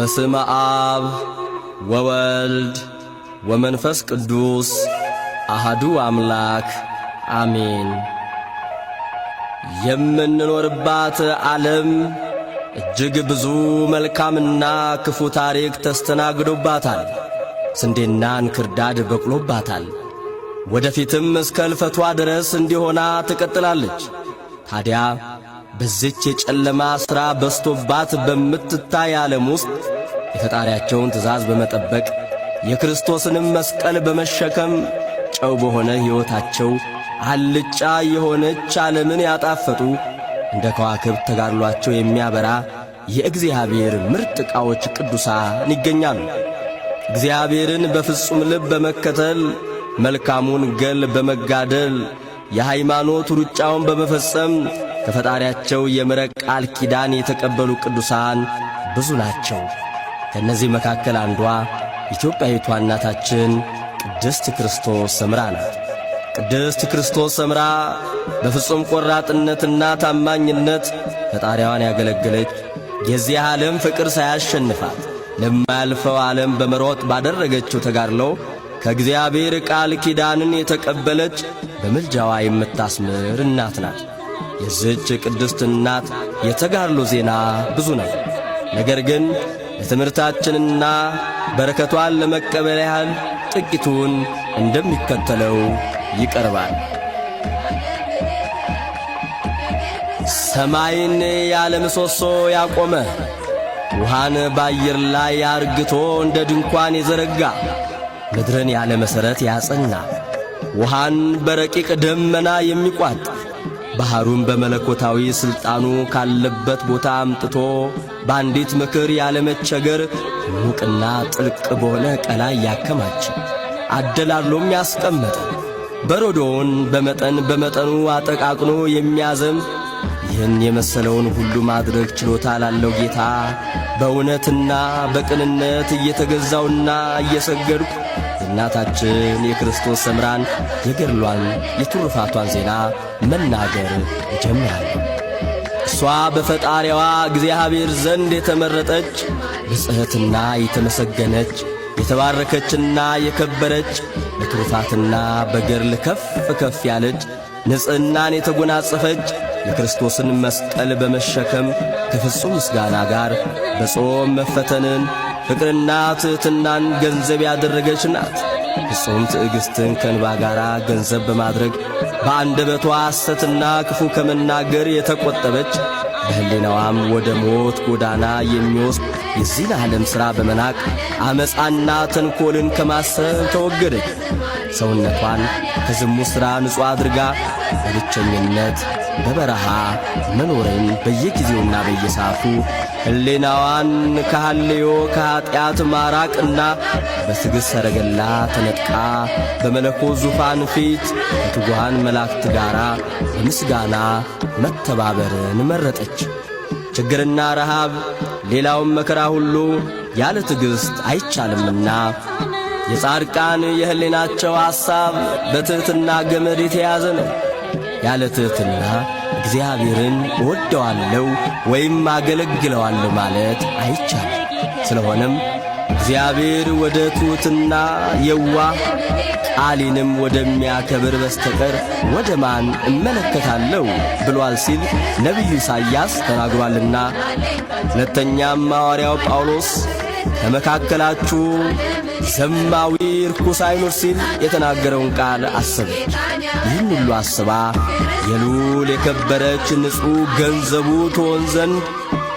በስመ አብ ወወልድ ወመንፈስ ቅዱስ አሐዱ አምላክ አሜን። የምንኖርባት ዓለም እጅግ ብዙ መልካምና ክፉ ታሪክ ተስተናግዶባታል። ስንዴና እንክርዳድ በቅሎባታል። ወደፊትም እስከ እልፈቷ ድረስ እንዲሆና ትቀጥላለች። ታዲያ በዚች የጨለማ ሥራ በስቶባት በምትታይ ዓለም ውስጥ የፈጣሪያቸውን ትእዛዝ በመጠበቅ የክርስቶስንም መስቀል በመሸከም ጨው በሆነ ሕይወታቸው አልጫ የሆነች ዓለምን ያጣፈጡ እንደ ከዋክብት ተጋድሏቸው የሚያበራ የእግዚአብሔር ምርጥ ዕቃዎች ቅዱሳን ይገኛሉ። እግዚአብሔርን በፍጹም ልብ በመከተል መልካሙን ገል በመጋደል የሃይማኖት ሩጫውን በመፈጸም ከፈጣሪያቸው የምሕረት ቃል ኪዳን የተቀበሉ ቅዱሳን ብዙ ናቸው። ከእነዚህ መካከል አንዷ ኢትዮጵያዊቷ እናታችን ቅድስት ክርስቶስ ሰምራ ናት። ቅድስት ክርስቶስ ሰምራ በፍጹም ቆራጥነትና ታማኝነት ፈጣሪዋን ያገለገለች፣ የዚህ ዓለም ፍቅር ሳያሸንፋት ለማያልፈው ዓለም በመሮጥ ባደረገችው ተጋድሎ ከእግዚአብሔር ቃል ኪዳንን የተቀበለች በምልጃዋ የምታስምር እናት ናት። የዚህች ቅድስት እናት የተጋድሎ ዜና ብዙ ነው። ነገር ግን ለትምህርታችንና በረከቷን ለመቀበል ያህል ጥቂቱን እንደሚከተለው ይቀርባል። ሰማይን ያለ ምሰሶ ያቆመ፣ ውሃን በአየር ላይ አርግቶ እንደ ድንኳን የዘረጋ፣ ምድርን ያለ መሠረት ያጸና፣ ውሃን በረቂቅ ደመና የሚቋጥ፣ ባሕሩን በመለኮታዊ ሥልጣኑ ካለበት ቦታ አምጥቶ በአንዲት ምክር ያለመቸገር ሙቅና ጥልቅ በሆነ ቀላይ ያከማች፣ አደላድሎም ያስቀመጠ፣ በረዶውን በመጠኑ አጠቃቅኖ የሚያዘም፣ ይህን የመሰለውን ሁሉ ማድረግ ችሎታ ላለው ጌታ በእውነትና በቅንነት እየተገዛውና እየሰገድኩ የእናታችን የክርስቶስ ሰምራን የገድሏን የትሩፋቷን ዜና መናገር እጀምራለሁ። እሷ በፈጣሪዋ እግዚአብሔር ዘንድ የተመረጠች ብጽሕትና የተመሰገነች የተባረከችና የከበረች በትሩፋትና በገድል ከፍ ከፍ ያለች ንጽሕናን የተጎናጸፈች የክርስቶስን መስቀል በመሸከም ከፍጹም ምስጋና ጋር በጾም መፈተንን ፍቅርና ትሕትናን ገንዘብ ያደረገች ናት። ፍጹም ትዕግሥትን ከእንባ ጋር ገንዘብ በማድረግ በአንደበቷ ሐሰትና ክፉ ከመናገር የተቆጠበች በሕሊናዋም ወደ ሞት ጎዳና የሚወስድ የዚህን ዓለም ሥራ በመናቅ ዓመፃና ተንኰልን ከማሰብ ተወገደች። ሰውነቷን ከዝሙት ሥራ ንጹሕ አድርጋ በብቸኝነት በበረሃ መኖርን በየጊዜውና በየሰዓቱ ሕሊናዋን ከሐልዮ ከኀጢአት ማራቅና በትዕግሥት ሰረገላ ተነጥቃ በመለኮት ዙፋን ፊት ከትጉሃን መላእክት ጋር በምስጋና መተባበርን መረጠች። ችግርና ረሃብ ሌላውም መከራ ሁሉ ያለ ትዕግሥት አይቻልምና የጻድቃን የሕሊናቸው ሐሳብ በትሕትና ገመድ የተያዘ ነው። ያለ ትሕትና እግዚአብሔርን እወደዋለሁ ወይም አገለግለዋለሁ ማለት አይቻልም። ስለሆነም እግዚአብሔር ወደ ትሑትና የዋህ ቃሌንም ወደሚያከብር በስተቀር ወደ ማን እመለከታለሁ ብሏል ሲል ነቢዩ ኢሳይያስ ተናግሯልና። ሁለተኛም ሐዋርያው ጳውሎስ ከመካከላችሁ ዘማዊ ርኩስ አይኑር ሲል የተናገረውን ቃል አሰበች። ይህን ሁሉ አስባ የልዑል የከበረች ንጹሕ ገንዘቡ ትሆን ዘንድ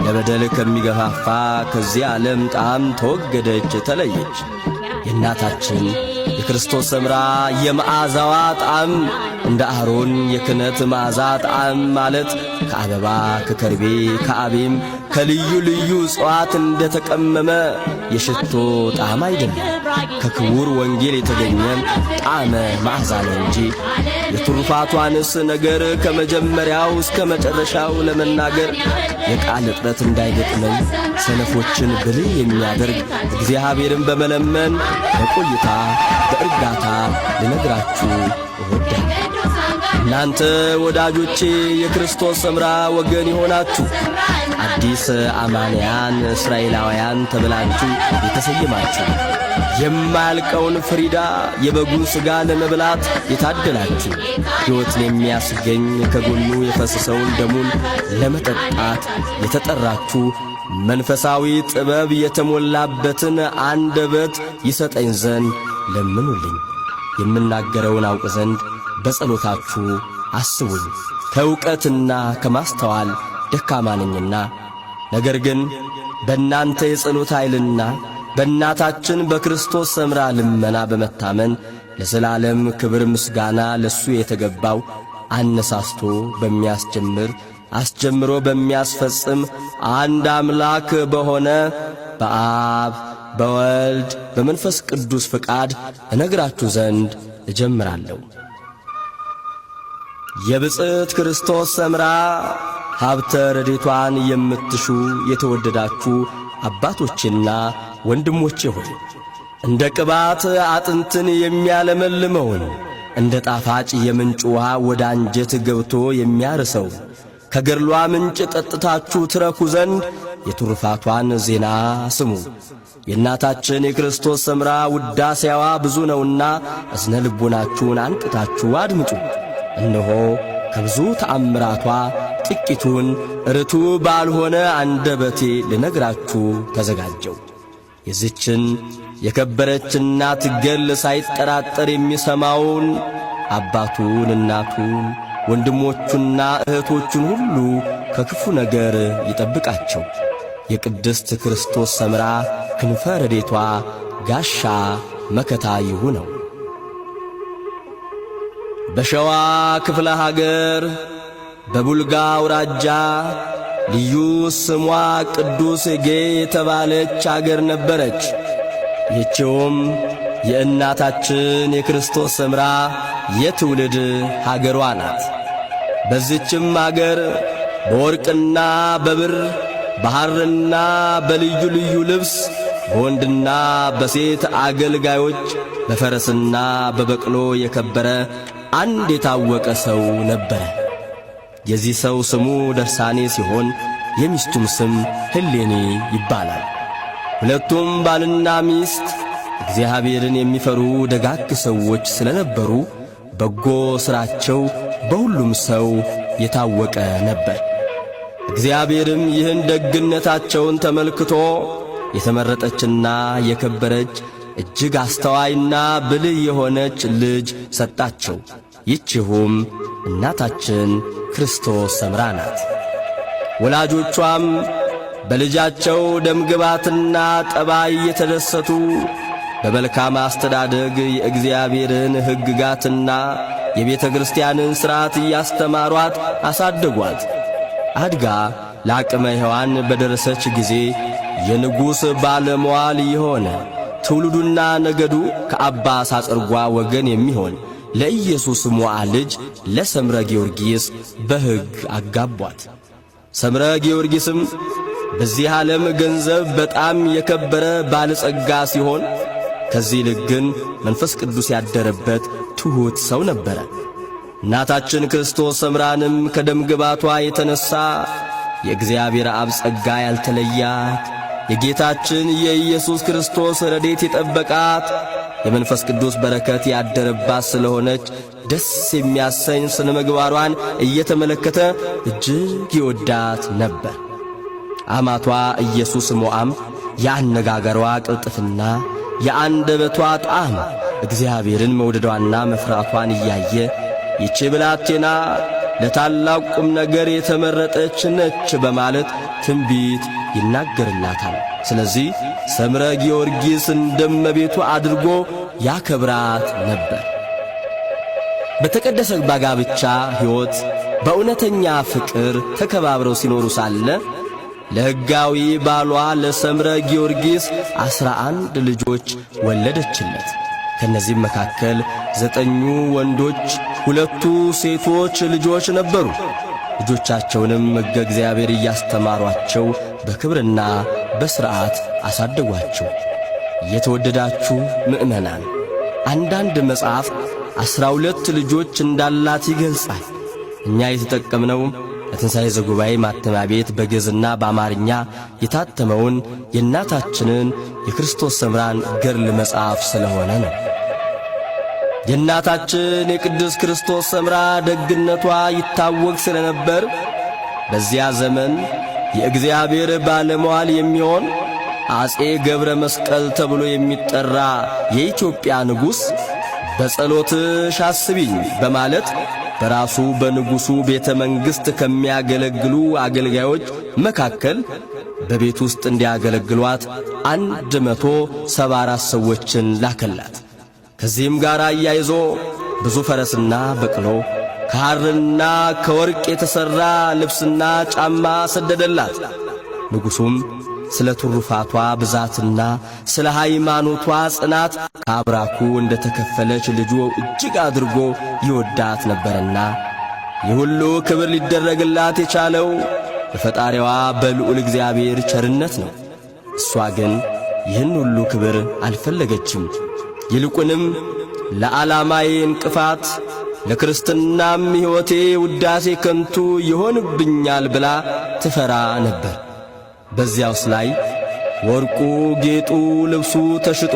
ለበደል ከሚገፋፋ ከዚህ ዓለም ጣዕም ተወገደች፣ ተለየች። የእናታችን የክርስቶስ ሰምራ የመዓዛዋ ጣዕም እንደ አሮን የክህነት መዓዛ ጣዕም ማለት ከአበባ ከከርቤ ከአቤም ከልዩ ልዩ እጽዋት እንደ ተቀመመ የሽቶ ጣዕም አይደለም፣ ከክቡር ወንጌል የተገኘ ጣዕመ መዓዛ ነው እንጂ። የትሩፋቷንስ ነገር ከመጀመሪያው እስከ መጨረሻው ለመናገር የቃል እጥረት እንዳይገጥመን ሰነፎችን ብልህ የሚያደርግ እግዚአብሔርን በመለመን በቆይታ በእርጋታ ልነግራችሁ እወዳለሁ። እናንተ ወዳጆቼ የክርስቶስ ሰምራ ወገን የሆናችሁ አዲስ አማንያን እስራኤላውያን ተብላችሁ የተሰየማችሁ የማያልቀውን ፍሪዳ የበጉን ሥጋ ለመብላት የታደላችሁ ሕይወትን የሚያስገኝ ከጎኑ የፈሰሰውን ደሙን ለመጠጣት የተጠራችሁ መንፈሳዊ ጥበብ የተሞላበትን አንደበት ይሰጠኝ ዘንድ ለምኑልኝ። የምናገረውን አውቅ ዘንድ በጸሎታችሁ አስቡኝ። ከእውቀትና ከማስተዋል ደካማ ነኝና፣ ነገር ግን በእናንተ የጸሎት ኃይልና በእናታችን በክርስቶስ ሰምራ ልመና በመታመን ለዘላለም ክብር ምስጋና ለሱ የተገባው አነሳስቶ በሚያስጀምር አስጀምሮ በሚያስፈጽም አንድ አምላክ በሆነ በአብ በወልድ በመንፈስ ቅዱስ ፍቃድ እነግራችሁ ዘንድ እጀምራለሁ። የብፅዕት ክርስቶስ ሰምራ ሀብተ ረድኤቷን የምትሹ የተወደዳችሁ አባቶቼና ወንድሞቼ ሆይ እንደ ቅባት አጥንትን የሚያለመልመውን እንደ ጣፋጭ የምንጭ ውሃ ወደ አንጀት ገብቶ የሚያርሰው ከገድሏ ምንጭ ጠጥታችሁ ትረኩ ዘንድ የትሩፋቷን ዜና ስሙ። የእናታችን የክርስቶስ ሰምራ ውዳሴዋ ብዙ ነውና እዝነ ልቦናችሁን አንቅታችሁ አድምጡ። እነሆ ከብዙ ተአምራቷ ጥቂቱን ርቱ ባልሆነ አንደበቴ ልነግራችሁ ተዘጋጀው። የዚችን የከበረች እናት ገል ሳይጠራጠር የሚሰማውን አባቱን፣ እናቱን፣ ወንድሞቹና እህቶቹን ሁሉ ከክፉ ነገር ይጠብቃቸው። የቅድስት ክርስቶስ ሰምራ ክንፈ ረድኤቷ ጋሻ መከታ ይሁነው። በሸዋ ክፍለ ሀገር በቡልጋ አውራጃ ልዩ ስሟ ቅዱስ ጌ የተባለች አገር ነበረች። ይህችውም የእናታችን የክርስቶስ ሰምራ የትውልድ ሀገሯ ናት። በዚችም አገር በወርቅና በብር በሐርና በልዩ ልዩ ልብስ በወንድና በሴት አገልጋዮች በፈረስና በበቅሎ የከበረ አንድ የታወቀ ሰው ነበረ። የዚህ ሰው ስሙ ደርሳኔ ሲሆን የሚስቱም ስም ሄሌኒ ይባላል። ሁለቱም ባልና ሚስት እግዚአብሔርን የሚፈሩ ደጋግ ሰዎች ስለነበሩ በጎ ሥራቸው በሁሉም ሰው የታወቀ ነበር። እግዚአብሔርም ይህን ደግነታቸውን ተመልክቶ የተመረጠችና የከበረች እጅግ አስተዋይና ብልህ የሆነች ልጅ ሰጣቸው። ይህችውም እናታችን ክርስቶስ ሰምራ ናት። ወላጆቿም በልጃቸው ደምግባትና ጠባይ የተደሰቱ በመልካም አስተዳደግ የእግዚአብሔርን ሕግጋትና የቤተ ክርስቲያንን ሥርዓት እያስተማሯት አሳደጓት። አድጋ ለአቅመ ሔዋን በደረሰች ጊዜ የንጉሥ ባለመዋል የሆነ ትውልዱና ነገዱ ከአባ ሳጸርጓ ወገን የሚሆን ለኢየሱስ ሞዓ ልጅ ለሰምረ ጊዮርጊስ በሕግ አጋቧት። ሰምረ ጊዮርጊስም በዚህ ዓለም ገንዘብ በጣም የከበረ ባለጸጋ ሲሆን ከዚህ ይልቅ ግን መንፈስ ቅዱስ ያደረበት ትሑት ሰው ነበረ። እናታችን ክርስቶስ ሰምራንም ከደም ግባቷ የተነሣ የእግዚአብሔር አብ ጸጋ ያልተለያት የጌታችን የኢየሱስ ክርስቶስ ረድኤት የጠበቃት የመንፈስ ቅዱስ በረከት ያደረባት ስለሆነች ደስ የሚያሰኝ ስነ ምግባሯን እየተመለከተ እጅግ ይወዳት ነበር። አማቷ ኢየሱስ ሞዓም የአነጋገሯ ቅልጥፍና፣ የአንደበቷ ጣዕም እግዚአብሔርን መውደዷና መፍራቷን እያየ ይህች ብላቴና ለታላቅ ቁም ነገር የተመረጠች ነች በማለት ትንቢት ይናገርላታል። ስለዚህ ሰምረ ጊዮርጊስ እንደመቤቱ አድርጎ ያከብራት ነበር። በተቀደሰ ጋብቻ ሕይወት በእውነተኛ ፍቅር ተከባብረው ሲኖሩ ሳለ ለሕጋዊ ባሏ ለሰምረ ጊዮርጊስ 11 ልጆች ወለደችለት። ከነዚህም መካከል 9 ወንዶች 2 ሴቶች ልጆች ነበሩ። ልጆቻቸውንም ሕገ እግዚአብሔር እያስተማሯቸው በክብርና በሥርዓት አሳደጓቸው። የተወደዳችሁ ምእመናን፣ አንዳንድ መጽሐፍ 12 ልጆች እንዳላት ይገልጻል። እኛ የተጠቀምነው ለትንሣኤ ዘጉባኤ ማተሚያ ቤት በግዕዝና በአማርኛ የታተመውን የእናታችንን የክርስቶስ ሰምራን ገድል መጽሐፍ ስለሆነ ነው። የእናታችን የቅድስት ክርስቶስ ሰምራ ደግነቷ ይታወቅ ስለነበር በዚያ ዘመን የእግዚአብሔር ባለሟል የሚሆን አጼ ገብረ መስቀል ተብሎ የሚጠራ የኢትዮጵያ ንጉሥ በጸሎትሽ አስቢኝ በማለት በራሱ በንጉሡ ቤተ መንግሥት ከሚያገለግሉ አገልጋዮች መካከል በቤት ውስጥ እንዲያገለግሏት 174 ሰዎችን ላከላት። ከዚህም ጋር አያይዞ ብዙ ፈረስና በቅሎ ከሐርና ከወርቅ የተሠራ ልብስና ጫማ ሰደደላት። ንጉሡም ስለ ትሩፋቷ ብዛትና ስለ ሃይማኖቷ ጽናት ከአብራኩ እንደ ተከፈለች ልጁ እጅግ አድርጎ ይወዳት ነበርና ይህ ሁሉ ክብር ሊደረግላት የቻለው በፈጣሪዋ በልዑል እግዚአብሔር ቸርነት ነው። እሷ ግን ይህን ሁሉ ክብር አልፈለገችም። ይልቁንም ለዓላማዬ እንቅፋት ለክርስትናም ሕይወቴ ውዳሴ ከንቱ ይሆንብኛል ብላ ትፈራ ነበር። በዚያውስ ላይ ወርቁ፣ ጌጡ፣ ልብሱ ተሽጦ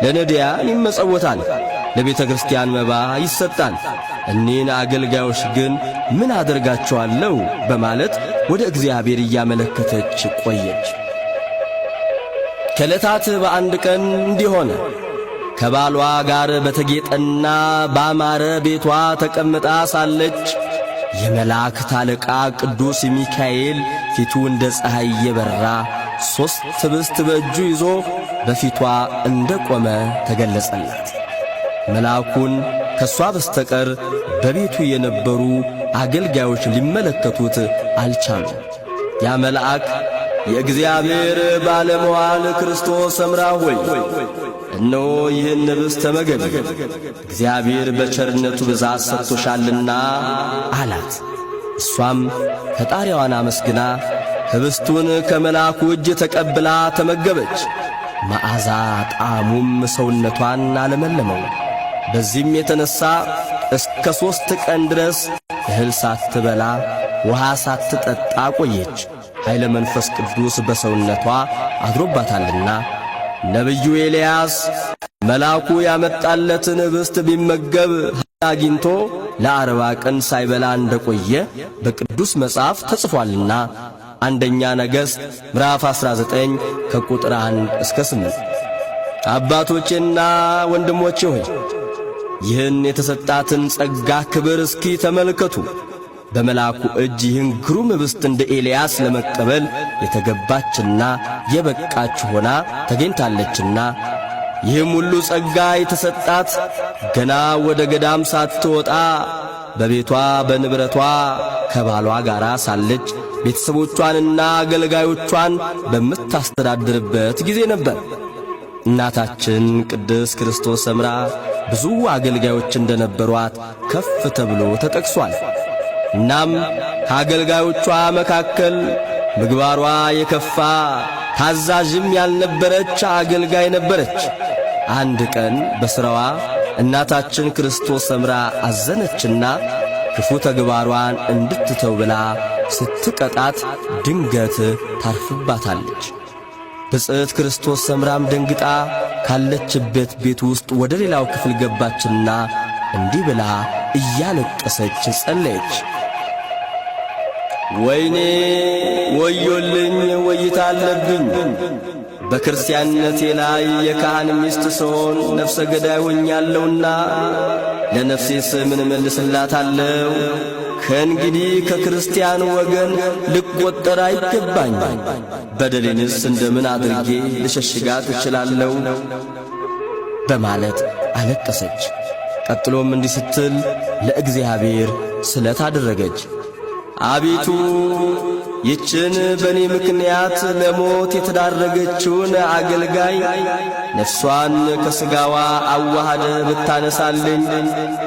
ለነዳያን ይመጸወታል፣ ለቤተ ክርስቲያን መባ ይሰጣል። እኔን አገልጋዮች ግን ምን አደርጋቸዋለሁ በማለት ወደ እግዚአብሔር እያመለከተች ቆየች። ከዕለታት በአንድ ቀን እንዲህ ሆነ። ከባሏ ጋር በተጌጠና ባማረ ቤቷ ተቀምጣ ሳለች የመላእክት አለቃ ቅዱስ ሚካኤል ፊቱ እንደ ፀሐይ የበራ 3 ኅብስት በእጁ ይዞ በፊቷ እንደ ቆመ ተገለጸላት። መልአኩን ከሷ በስተቀር በቤቱ የነበሩ አገልጋዮች ሊመለከቱት አልቻሉም። ያ መልአክ የእግዚአብሔር ባለመዋል ክርስቶስ ሰምራ ሆይ እነሆ ይህን ኅብስት ተመገቢ፣ እግዚአብሔር በቸርነቱ ብዛት ሰጥቶሻልና አላት። እሷም ፈጣሪዋን አመስግና ኅብስቱን ከመልአኩ እጅ ተቀብላ ተመገበች። መዓዛ ጣዕሙም ሰውነቷን አለመለመው። በዚህም የተነሣ እስከ 3 ቀን ድረስ እህል ሳትበላ ውሃ ሳትጠጣ ቆየች። ኃይለ መንፈስ ቅዱስ በሰውነቷ አድሮባታልና ነቢዩ ኤልያስ መልአኩ ያመጣለትን ኅብስት ቢመገብ አግኝቶ ለ40 ቀን ሳይበላ እንደቆየ በቅዱስ መጽሐፍ ተጽፏልና አንደኛ ነገሥት ምዕራፍ 19 ከቁጥር 1 እስከ 8። አባቶቼና ወንድሞቼ ሆይ ይህን የተሰጣትን ጸጋ ክብር እስኪ ተመልከቱ። በመልአኩ እጅ ይህን ግሩም ኅብስት እንደ ኤልያስ ለመቀበል የተገባችና የበቃች ሆና ተገኝታለችና ይህም ሁሉ ጸጋ የተሰጣት ገና ወደ ገዳም ሳትወጣ በቤቷ በንብረቷ ከባሏ ጋር ሳለች ቤተሰቦቿንና አገልጋዮቿን በምታስተዳድርበት ጊዜ ነበር። እናታችን ቅድስት ክርስቶስ ሰምራ ብዙ አገልጋዮች እንደነበሯት ከፍ ተብሎ ተጠቅሷል። እናም ከአገልጋዮቿ መካከል ምግባሯ የከፋ ታዛዥም ያልነበረች አገልጋይ ነበረች። አንድ ቀን በሥራዋ እናታችን ክርስቶስ ሰምራ አዘነችና ክፉ ተግባሯን እንድትተው ብላ ስትቀጣት ድንገት ታርፍባታለች። ብጽዕት ክርስቶስ ሰምራም ደንግጣ ካለችበት ቤት ውስጥ ወደ ሌላው ክፍል ገባችና እንዲህ ብላ እያለቀሰች ጸለየች። ወይኔ ወዮልኝ፣ ወይታ አለብኝ! በክርስቲያንነቴ ላይ የካህን ሚስት ስሆን ነፍሰ ገዳይ ሆኛለሁና ለነፍሴስ ምን እመልስላታለሁ? ከእንግዲህ ከክርስቲያን ወገን ልቈጠር አይገባኝ። በደሌንስ እንደምን አድርጌ ልሸሽጋት እችላለሁ? በማለት አለቀሰች። ቀጥሎም እንዲህ ስትል ለእግዚአብሔር ስለት አደረገች። አቤቱ ይችን በእኔ ምክንያት ለሞት የተዳረገችውን አገልጋይ ነፍሷን ከሥጋዋ አዋሃደ ብታነሳልኝ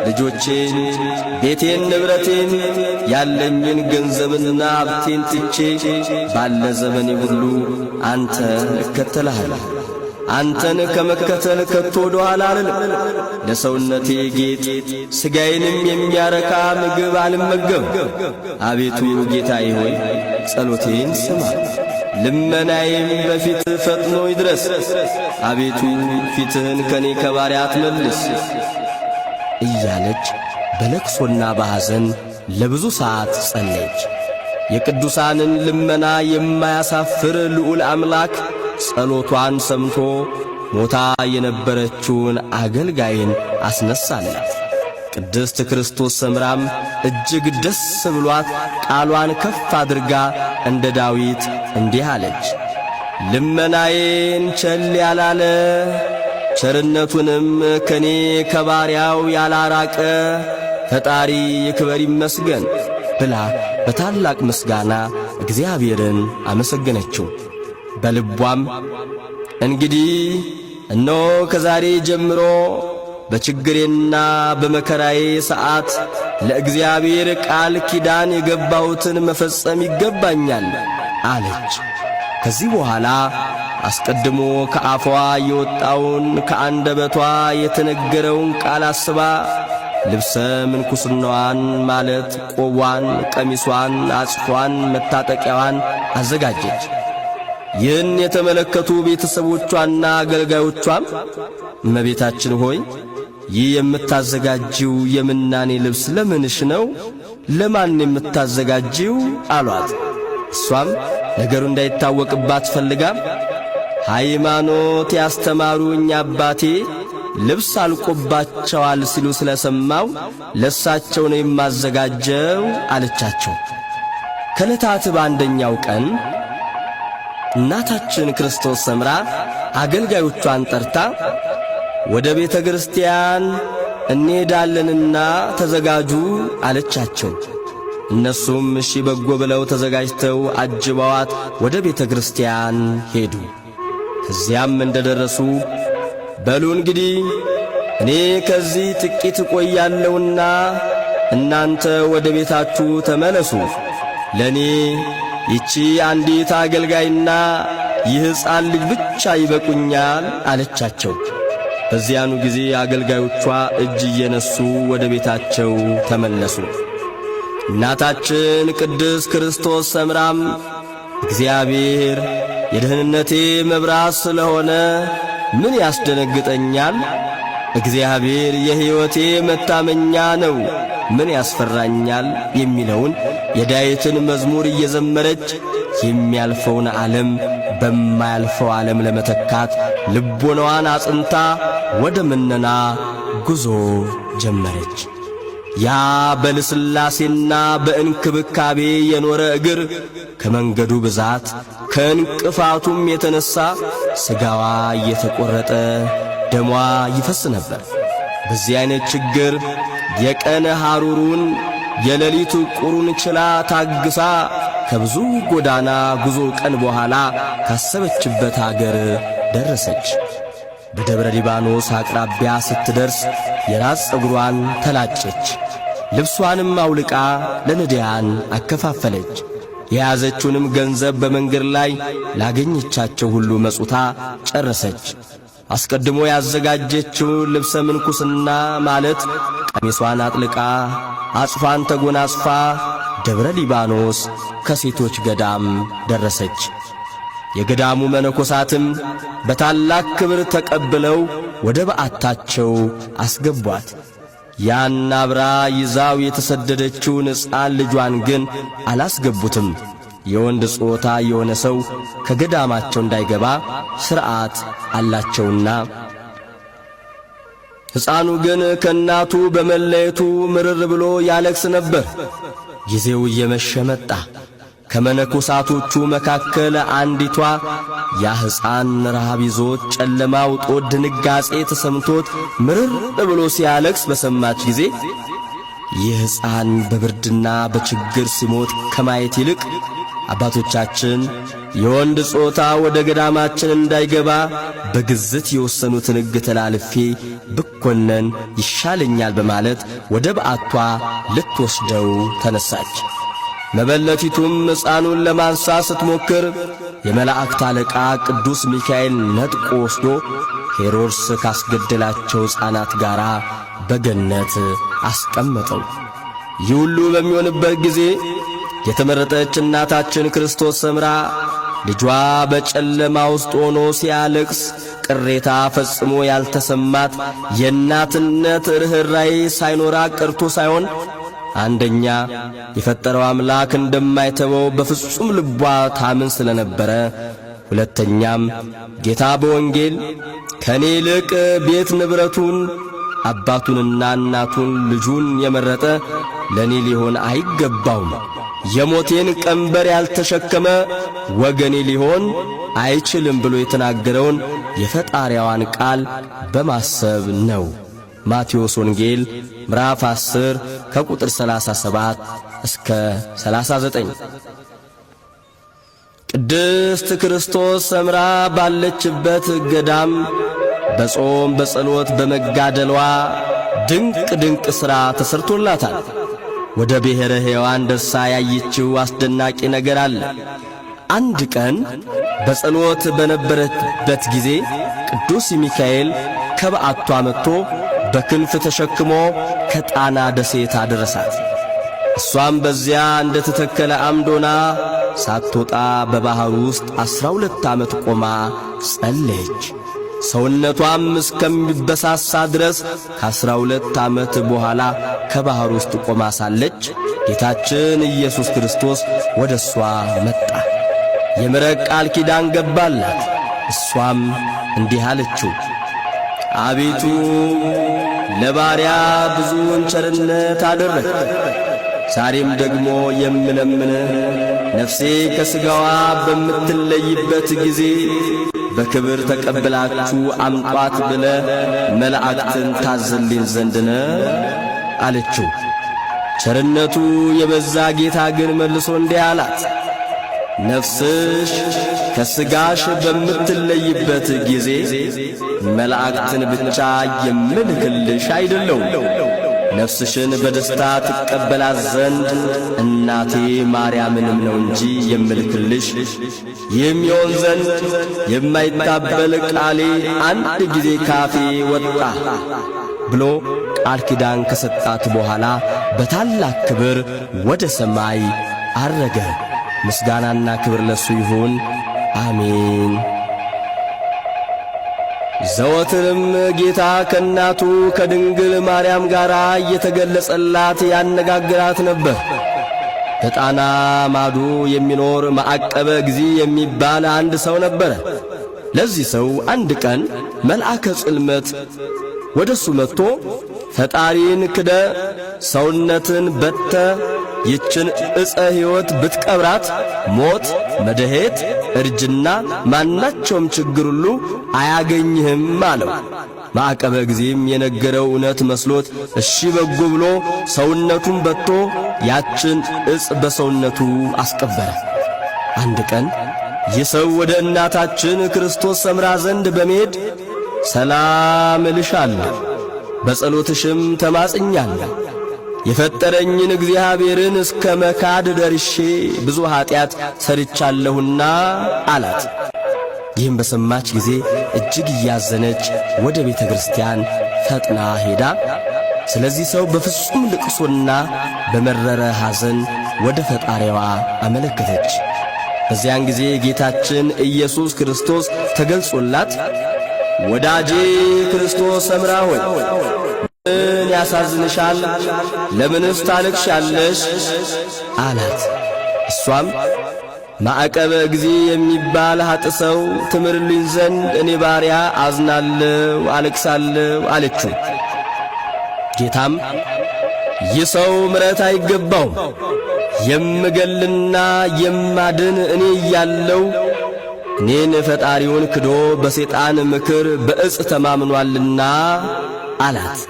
ልጆቼን፣ ቤቴን፣ ንብረቴን፣ ያለኝን ገንዘብና ሀብቴን ትቼ ባለ ዘመኔ ሁሉ አንተ እከተልሃለሁ። አንተን ከመከተል ከቶ ወደ ኋላ አልልም። ለሰውነቴ ጌጥ ሥጋዬንም የሚያረካ ምግብ አልመገብም። አቤቱ ጌታዬ ሆይ ጸሎቴን ስማ፣ ልመናዬም በፊት ፈጥኖ ይድረስ። አቤቱ ፊትህን ከኔ ከባሪያ አትመልስ እያለች በለቅሶና በሐዘን ለብዙ ሰዓት ጸለየች። የቅዱሳንን ልመና የማያሳፍር ልዑል አምላክ ጸሎቷን ሰምቶ ሞታ የነበረችውን አገልጋይን አስነሳላት። ቅድስት ክርስቶስ ሰምራም እጅግ ደስ ብሏት ቃሏን ከፍ አድርጋ እንደ ዳዊት እንዲህ አለች። ልመናዬን ቸል ያላለ ቸርነቱንም ከኔ ከባሪያው ያላራቀ ፈጣሪ ይክበር ይመስገን ብላ በታላቅ ምስጋና እግዚአብሔርን አመሰገነችው። በልቧም እንግዲህ እነሆ ከዛሬ ጀምሮ በችግሬና በመከራዬ ሰዓት ለእግዚአብሔር ቃል ኪዳን የገባሁትን መፈጸም ይገባኛል አለች። ከዚህ በኋላ አስቀድሞ ከአፏ የወጣውን ከአንደበቷ የተነገረውን ቃል አስባ ልብሰ ምንኩስናዋን ማለት ቆቧን፣ ቀሚሷን፣ አጽፏን፣ መታጠቂያዋን አዘጋጀች። ይህን የተመለከቱ ቤተሰቦቿና አገልጋዮቿም እመቤታችን ሆይ ይህ የምታዘጋጂው የምናኔ ልብስ ለምንሽ ነው? ለማን የምታዘጋጂው አሏት። እሷም ነገሩ እንዳይታወቅባት ፈልጋ ሃይማኖት ያስተማሩኝ አባቴ ልብስ አልቆባቸዋል ሲሉ ስለሰማው ለሳቸው ነው የማዘጋጀው አለቻቸው። ከዕለታት በአንደኛው ቀን እናታችን ክርስቶስ ሰምራ አገልጋዮቿን ጠርታ ወደ ቤተ ክርስቲያን እንሄዳለንና ተዘጋጁ አለቻቸው። እነሱም እሺ በጎ ብለው ተዘጋጅተው አጅበዋት ወደ ቤተ ክርስቲያን ሄዱ። ከዚያም እንደደረሱ በሉ እንግዲህ እኔ ከዚህ ጥቂት እቆያለሁና እናንተ ወደ ቤታችሁ ተመለሱ፣ ለእኔ ይቺ አንዲት አገልጋይና ይህ ሕፃን ልጅ ብቻ ይበቁኛል አለቻቸው። በዚያኑ ጊዜ አገልጋዮቿ እጅ እየነሱ ወደ ቤታቸው ተመለሱ። እናታችን ቅድስት ክርስቶስ ሰምራም እግዚአብሔር የደህንነቴ መብራት ስለሆነ ምን ያስደነግጠኛል? እግዚአብሔር የሕይወቴ መታመኛ ነው፣ ምን ያስፈራኛል? የሚለውን የዳዊትን መዝሙር እየዘመረች የሚያልፈውን ዓለም በማያልፈው ዓለም ለመተካት ልቦናዋን አጽንታ ወደ ምነና ጉዞ ጀመረች። ያ በልስላሴና በእንክብካቤ የኖረ እግር ከመንገዱ ብዛት ከእንቅፋቱም የተነሣ ሥጋዋ እየተቈረጠ ደሟ ይፈስ ነበር። በዚህ ዐይነት ችግር የቀን ሐሩሩን የሌሊት ቁሩን ችላ ታግሳ ከብዙ ጎዳና ጉዞ ቀን በኋላ ካሰበችበት አገር ደረሰች። በደብረ ሊባኖስ አቅራቢያ ስትደርስ የራስ ፀጉሯን ተላጨች። ልብሷንም አውልቃ ለነዳያን አከፋፈለች። የያዘችውንም ገንዘብ በመንገድ ላይ ላገኘቻቸው ሁሉ መጹታ ጨረሰች። አስቀድሞ ያዘጋጀችውን ልብሰ ምንኩስና ማለት ቀሚሷን አጥልቃ አጽፋን ተጎናጽፋ ደብረ ሊባኖስ ከሴቶች ገዳም ደረሰች። የገዳሙ መነኮሳትም በታላቅ ክብር ተቀብለው ወደ በዓታቸው አስገቧት። ያን አብራ ይዛው የተሰደደችውን ሕፃን ልጇን ግን አላስገቡትም። የወንድ ጾታ የሆነ ሰው ከገዳማቸው እንዳይገባ ሥርዓት አላቸውና። ሕፃኑ ግን ከእናቱ በመለየቱ ምርር ብሎ ያለቅስ ነበር። ጊዜው እየመሸ መጣ። ከመነኮሳቶቹ መካከል አንዲቷ ያ ሕፃን ረሃብ ይዞት ጨለማው ጦት ድንጋጼ ተሰምቶት ምርር ብሎ ሲያለቅስ በሰማች ጊዜ ይህ ሕፃን በብርድና በችግር ሲሞት ከማየት ይልቅ አባቶቻችን የወንድ ጾታ ወደ ገዳማችን እንዳይገባ በግዝት የወሰኑትን ሕግ ተላልፌ ብኮነን ይሻለኛል በማለት ወደ በዓቷ ልትወስደው ተነሳች። መበለቲቱም ሕፃኑን ለማንሳት ስትሞክር የመላእክት አለቃ ቅዱስ ሚካኤል ነጥቆ ወስዶ ሄሮድስ ካስገደላቸው ሕፃናት ጋር በገነት አስቀመጠው። ይህ ሁሉ በሚሆንበት ጊዜ የተመረጠች እናታችን ክርስቶስ ሰምራ ልጇ በጨለማ ውስጥ ሆኖ ሲያለቅስ ቅሬታ ፈጽሞ ያልተሰማት የእናትነት ርኅራኄ ሳይኖራት ቀርቶ ሳይሆን አንደኛ የፈጠረው አምላክ እንደማይተወው በፍጹም ልቧ ታምን ስለነበረ፣ ሁለተኛም ጌታ በወንጌል ከኔ ይልቅ ቤት ንብረቱን አባቱንና እናቱን ልጁን የመረጠ ለኔ ሊሆን አይገባውም፣ የሞቴን ቀንበር ያልተሸከመ ወገኔ ሊሆን አይችልም ብሎ የተናገረውን የፈጣሪዋን ቃል በማሰብ ነው። ማቴዎስ ወንጌል ምዕራፍ 10 ከቁጥር 37 እስከ 39። ቅድስት ክርስቶስ ሰምራ ባለችበት ገዳም በጾም በጸሎት በመጋደሏ ድንቅ ሥራ ተሰርቶላታል። ወደ ብሔረ ሕያዋን ደርሳ ያየችው አስደናቂ ነገር አለ። አንድ ቀን በጸሎት በነበረበት ጊዜ ቅዱስ ሚካኤል ከበዓቷ መጥቶ በክንፍ ተሸክሞ ከጣና ደሴት አደረሳት። እሷም በዚያ እንደ ተተከለ ዓምድ ሆና ሳትወጣ በባሕር ውስጥ 12 ዓመት ቆማ ጸለየች። ሰውነቷም እስከሚበሳሳ ድረስ ከ12 ዓመት በኋላ ከባሕር ውስጥ ቆማ ሳለች ጌታችን ኢየሱስ ክርስቶስ ወደ እሷ መጣ። የምሕረት ቃል ኪዳን ገባላት። እሷም እንዲህ አለችው፣ አቤቱ ለባሪያ ብዙውን ቸርነት አደረግ። ዛሬም ደግሞ የምለምንህ ነፍሴ ከሥጋዋ በምትለይበት ጊዜ በክብር ተቀብላችሁ አምጧት ብለ መላእክትን ታዘልኝ ዘንድ ነው አለችው። ቸርነቱ የበዛ ጌታ ግን መልሶ እንዲህ አላት፣ ነፍስሽ ከሥጋሽ በምትለይበት ጊዜ መላእክትን ብቻ የምልክልሽ አይደለሁም፣ ነፍስሽን በደስታ ትቀበላት ዘንድ እናቴ ማርያምንም ነው እንጂ የምልክልሽ። ይህም ይሆን ዘንድ የማይታበል ቃሌ አንድ ጊዜ ካፌ ወጣ ብሎ ቃል ኪዳን ከሰጣት በኋላ በታላቅ ክብር ወደ ሰማይ አረገ። ምስጋናና ክብር ለሱ ይሁን፣ አሜን። ዘወትርም ጌታ ከእናቱ ከድንግል ማርያም ጋር እየተገለጸላት ያነጋግራት ነበር። በጣና ማዶ የሚኖር ማዕቀበ እግዚእ የሚባል አንድ ሰው ነበረ። ለዚህ ሰው አንድ ቀን መልአከ ጽልመት ወደሱ መጥቶ ፈጣሪን ክደ ሰውነትን በተ ይችን ዕፀ ሕይወት ብትቀብራት ሞት፣ መደሄት፣ እርጅና፣ ማናቸውም ችግር ሁሉ አያገኝህም አለው። ማዕቀበ እግዚእም የነገረው እውነት መስሎት እሺ በጎ ብሎ ሰውነቱን በቶ ያችን ዕፅ በሰውነቱ አስቀበረ። አንድ ቀን ይህ ሰው ወደ እናታችን ክርስቶስ ሰምራ ዘንድ በመሄድ ሰላም እልሻለሁ፣ በጸሎትሽም ተማጽኛለሁ፣ የፈጠረኝን እግዚአብሔርን እስከ መካድ ደርሼ ብዙ ኀጢአት ሰርቻለሁና አላት። ይህም በሰማች ጊዜ እጅግ እያዘነች ወደ ቤተ ክርስቲያን ፈጥና ሄዳ ስለዚህ ሰው በፍጹም ልቅሶና በመረረ ሐዘን ወደ ፈጣሪዋ አመለከተች። በዚያን ጊዜ ጌታችን ኢየሱስ ክርስቶስ ተገልጾላት ወዳጄ ክርስቶስ ሰምራ ሆይ ምን ያሳዝንሻል? ለምንስ ታለቅሻለሽ? አላት። እሷም ማዕቀበ እግዚእ የሚባል ኀጥእ ሰው ትምርልኝ ዘንድ እኔ ባሪያ አዝናለሁ፣ አለቅሳለሁ አለችው። ጌታም ይህ ሰው ምሕረት አይገባውም፣ የምገልና የማድን እኔ እያለሁ እኔን ፈጣሪውን ክዶ በሰይጣን ምክር በዕፅ ተማምኗልና አላት።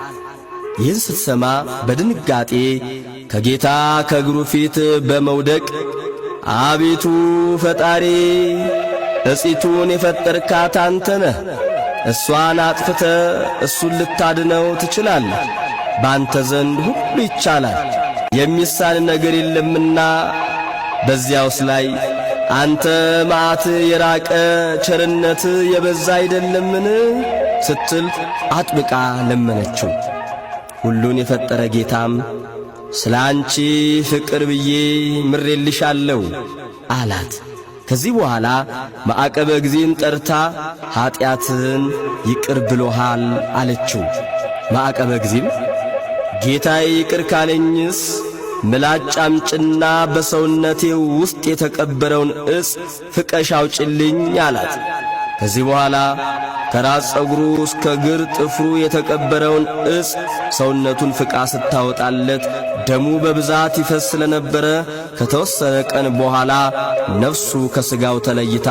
ይህን ስትሰማ በድንጋጤ ከጌታ ከእግሩ ፊት በመውደቅ አቤቱ ፈጣሪ ዕፂቱን የፈጠርካት አንተ ነህ፣ እሷን አጥፍተ እሱን ልታድነው ትችላለህ። በአንተ ዘንድ ሁሉ ይቻላል፣ የሚሳን ነገር የለምና በዚያውስ ላይ አንተ መዓት የራቀ ቸርነት የበዛ አይደለምን ስትል አጥብቃ ለመነችው። ሁሉን የፈጠረ ጌታም ስለ አንቺ ፍቅር ብዬ ምሬልሻለሁ አላት። ከዚህ በኋላ ማዕቀበ ጊዜን ጠርታ ኀጢአትህን ይቅር ብሎሃል አለችው። ማዕቀበ ጊዜም ጌታዬ ይቅር ካለኝስ ምላጭ አምጭና በሰውነቴ ውስጥ የተቀበረውን ዕፅ ፍቀሽ አውጭልኝ አላት። ከዚህ በኋላ ከራስ ጸጉሩ እስከ እግር ጥፍሩ የተቀበረውን ዕፅ ሰውነቱን ፍቃ ስታወጣለት ደሙ በብዛት ይፈስ ስለነበረ ከተወሰነ ቀን በኋላ ነፍሱ ከሥጋው ተለይታ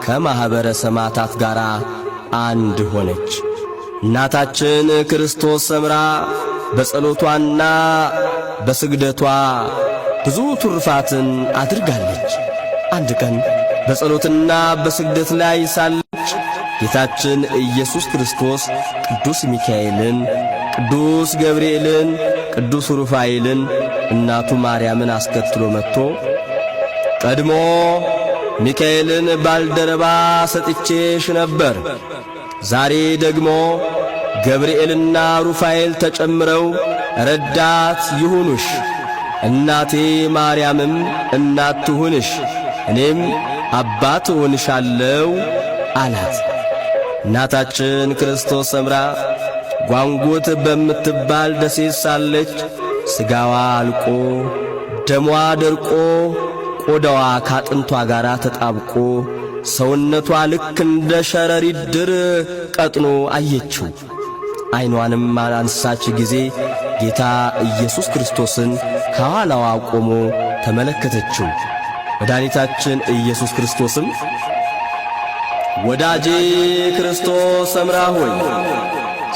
ከማኅበረ ሰማዕታት ጋር አንድ ሆነች። እናታችን ክርስቶስ ሰምራ በጸሎቷና በስግደቷ ብዙ ትሩፋትን አድርጋለች። አንድ ቀን በጸሎትና በስግደት ላይ ሳለች ጌታችን ኢየሱስ ክርስቶስ ቅዱስ ሚካኤልን፣ ቅዱስ ገብርኤልን፣ ቅዱስ ሩፋኤልን እናቱ ማርያምን አስከትሎ መጥቶ ቀድሞ ሚካኤልን ባልደረባ ሰጥቼሽ ነበር፣ ዛሬ ደግሞ ገብርኤልና ሩፋኤል ተጨምረው ረዳት ይሁኑሽ፣ እናቴ ማርያምም እናት ትሁንሽ፣ እኔም አባት እሆንሻለሁ አላት። እናታችን ክርስቶስ ሰምራ ጓንጉት በምትባል ደሴት ሳለች ሥጋዋ አልቆ ደሟ ደርቆ ቆዳዋ ካጥንቷ ጋር ተጣብቆ ሰውነቷ ልክ እንደ ሸረሪት ድር ቀጥኖ አየችው። ዐይኗንም አንሳች ጊዜ ጌታ ኢየሱስ ክርስቶስን ከኋላዋ ቆሞ ተመለከተችው። መድኃኒታችን ኢየሱስ ክርስቶስም ወዳጄ ክርስቶስ ሰምራ ሆይ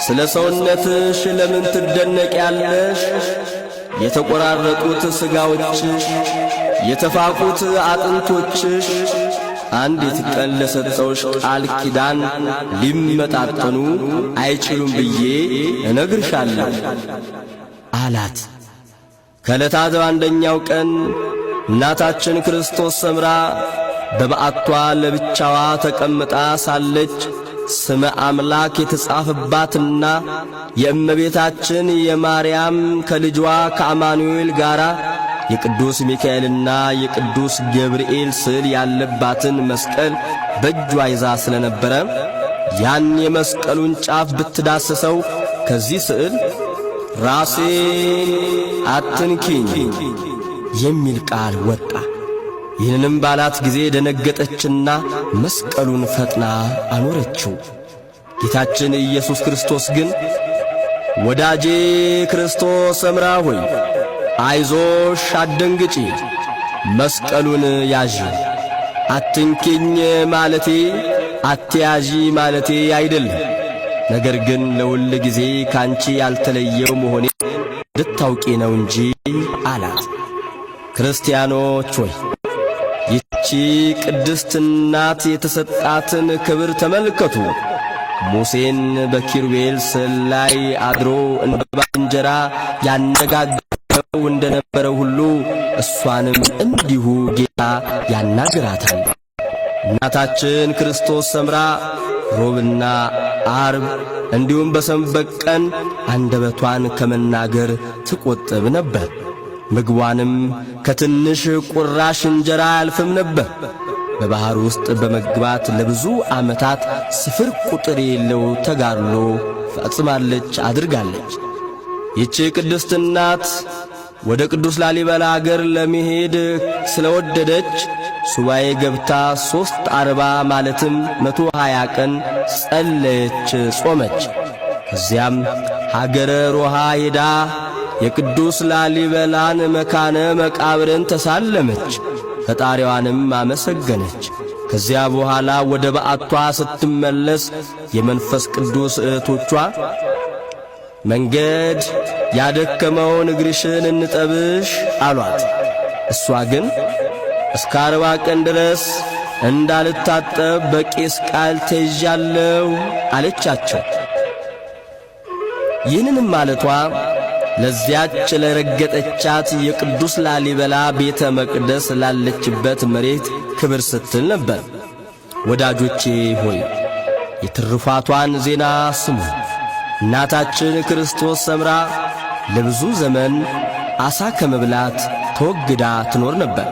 ስለ ሰውነትሽ ለምን ትደነቂያለሽ? የተቆራረጡት ሥጋዎችሽ፣ የተፋቁት አጥንቶችሽ አንዲት ቀን ለሰጠውሽ ቃል ኪዳን ሊመጣጠኑ አይችሉም ብዬ እነግርሻለሁ አላት። ከዕለታት በአንደኛው ቀን እናታችን ክርስቶስ ሰምራ በበዓቷ ለብቻዋ ተቀምጣ ሳለች ስመ አምላክ የተጻፈባትና የእመቤታችን የማርያም ከልጇ ከአማኑኤል ጋር የቅዱስ ሚካኤልና የቅዱስ ገብርኤል ስዕል ያለባትን መስቀል በእጇ ይዛ ስለነበረ ያን የመስቀሉን ጫፍ ብትዳስሰው ከዚህ ስዕል ራሴን አትንኪኝ የሚል ቃል ወጣ። ይህንንም ባላት ጊዜ ደነገጠችና መስቀሉን ፈጥና አኖረችው። ጌታችን ኢየሱስ ክርስቶስ ግን ወዳጄ ክርስቶስ ሰምራ ሆይ አይዞሽ፣ አትደንግጪ፣ መስቀሉን ያዢ፣ አትንኪኝ ማለቴ አትያዢ ማለቴ አይደለም፣ ነገር ግን ለሁል ጊዜ ካንቺ ያልተለየው መሆኔ እንድታውቂ ነው እንጂ አላት። ክርስቲያኖች ሆይ ይቺ ቅድስት እናት የተሰጣትን ክብር ተመልከቱ። ሙሴን በኪሩቤል ስዕል ላይ አድሮ እንደ ባልንጀራ ያነጋገረው እንደነበረው ሁሉ እሷንም እንዲሁ ጌታ ያናግራታል። እናታችን ክርስቶስ ሰምራ ሮብና አርብ እንዲሁም በሰንበት ቀን አንደበቷን ከመናገር ትቆጥብ ነበር። ምግቧንም ከትንሽ ቁራሽ እንጀራ አያልፍም ነበር። በባሕር ውስጥ በመግባት ለብዙ ዓመታት ስፍር ቁጥር የሌለው ተጋድሎ ፈጽማለች አድርጋለች። ይህች ቅድስት እናት ወደ ቅዱስ ላሊበላ አገር ለመሄድ ስለወደደች ሱባኤ ገብታ 340 ማለትም 120 ቀን ጸለየች፣ ጾመች። ከዚያም ሀገረ ሮሃ ሄዳ የቅዱስ ላሊበላን መካነ መቃብርን ተሳለመች፣ ፈጣሪዋንም አመሰገነች። ከዚያ በኋላ ወደ በዓቷ ስትመለስ የመንፈስ ቅዱስ እህቶቿ መንገድ ያደከመውን እግርሽን እንጠብሽ አሏት። እሷ ግን እስከ 40 ቀን ድረስ እንዳልታጠብ በቄስ ቃል ተይዣለሁ አለቻቸው። ይህንንም ማለቷ ለዚያች ለረገጠቻት የቅዱስ ላሊበላ ቤተ መቅደስ ላለችበት መሬት ክብር ስትል ነበር። ወዳጆቼ ሆይ የትሩፋቷን ዜና ስሙ። እናታችን ክርስቶስ ሰምራ ለብዙ ዘመን ዓሣ ከመብላት ተወግዳ ትኖር ነበር።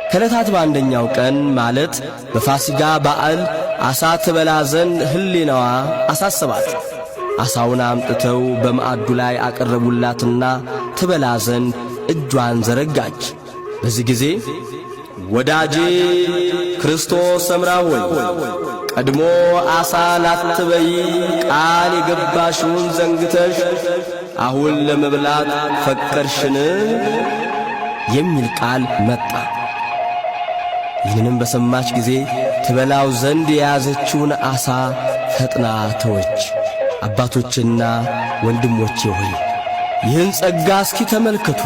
ከዕለታት በአንደኛው ቀን ማለት በፋሲጋ በዓል ዓሣ ትበላ ዘንድ ሕሊናዋ አሳሰባት። ዓሣውን አምጥተው በማዕዱ ላይ አቀረቡላትና ትበላ ዘንድ እጇን ዘረጋች። በዚህ ጊዜ ወዳጄ ክርስቶስ ሰምራ ሆይ ቀድሞ ዓሣ ላትበይ ቃል የገባሽውን ዘንግተሽ አሁን ለመብላት ፈቀድሽን? የሚል ቃል መጣ። ይህንንም በሰማች ጊዜ ትበላው ዘንድ የያዘችውን ዓሣ ፈጥና ተወች። አባቶችና ወንድሞቼ ሆይ ይህን ጸጋ እስኪ ተመልከቱ።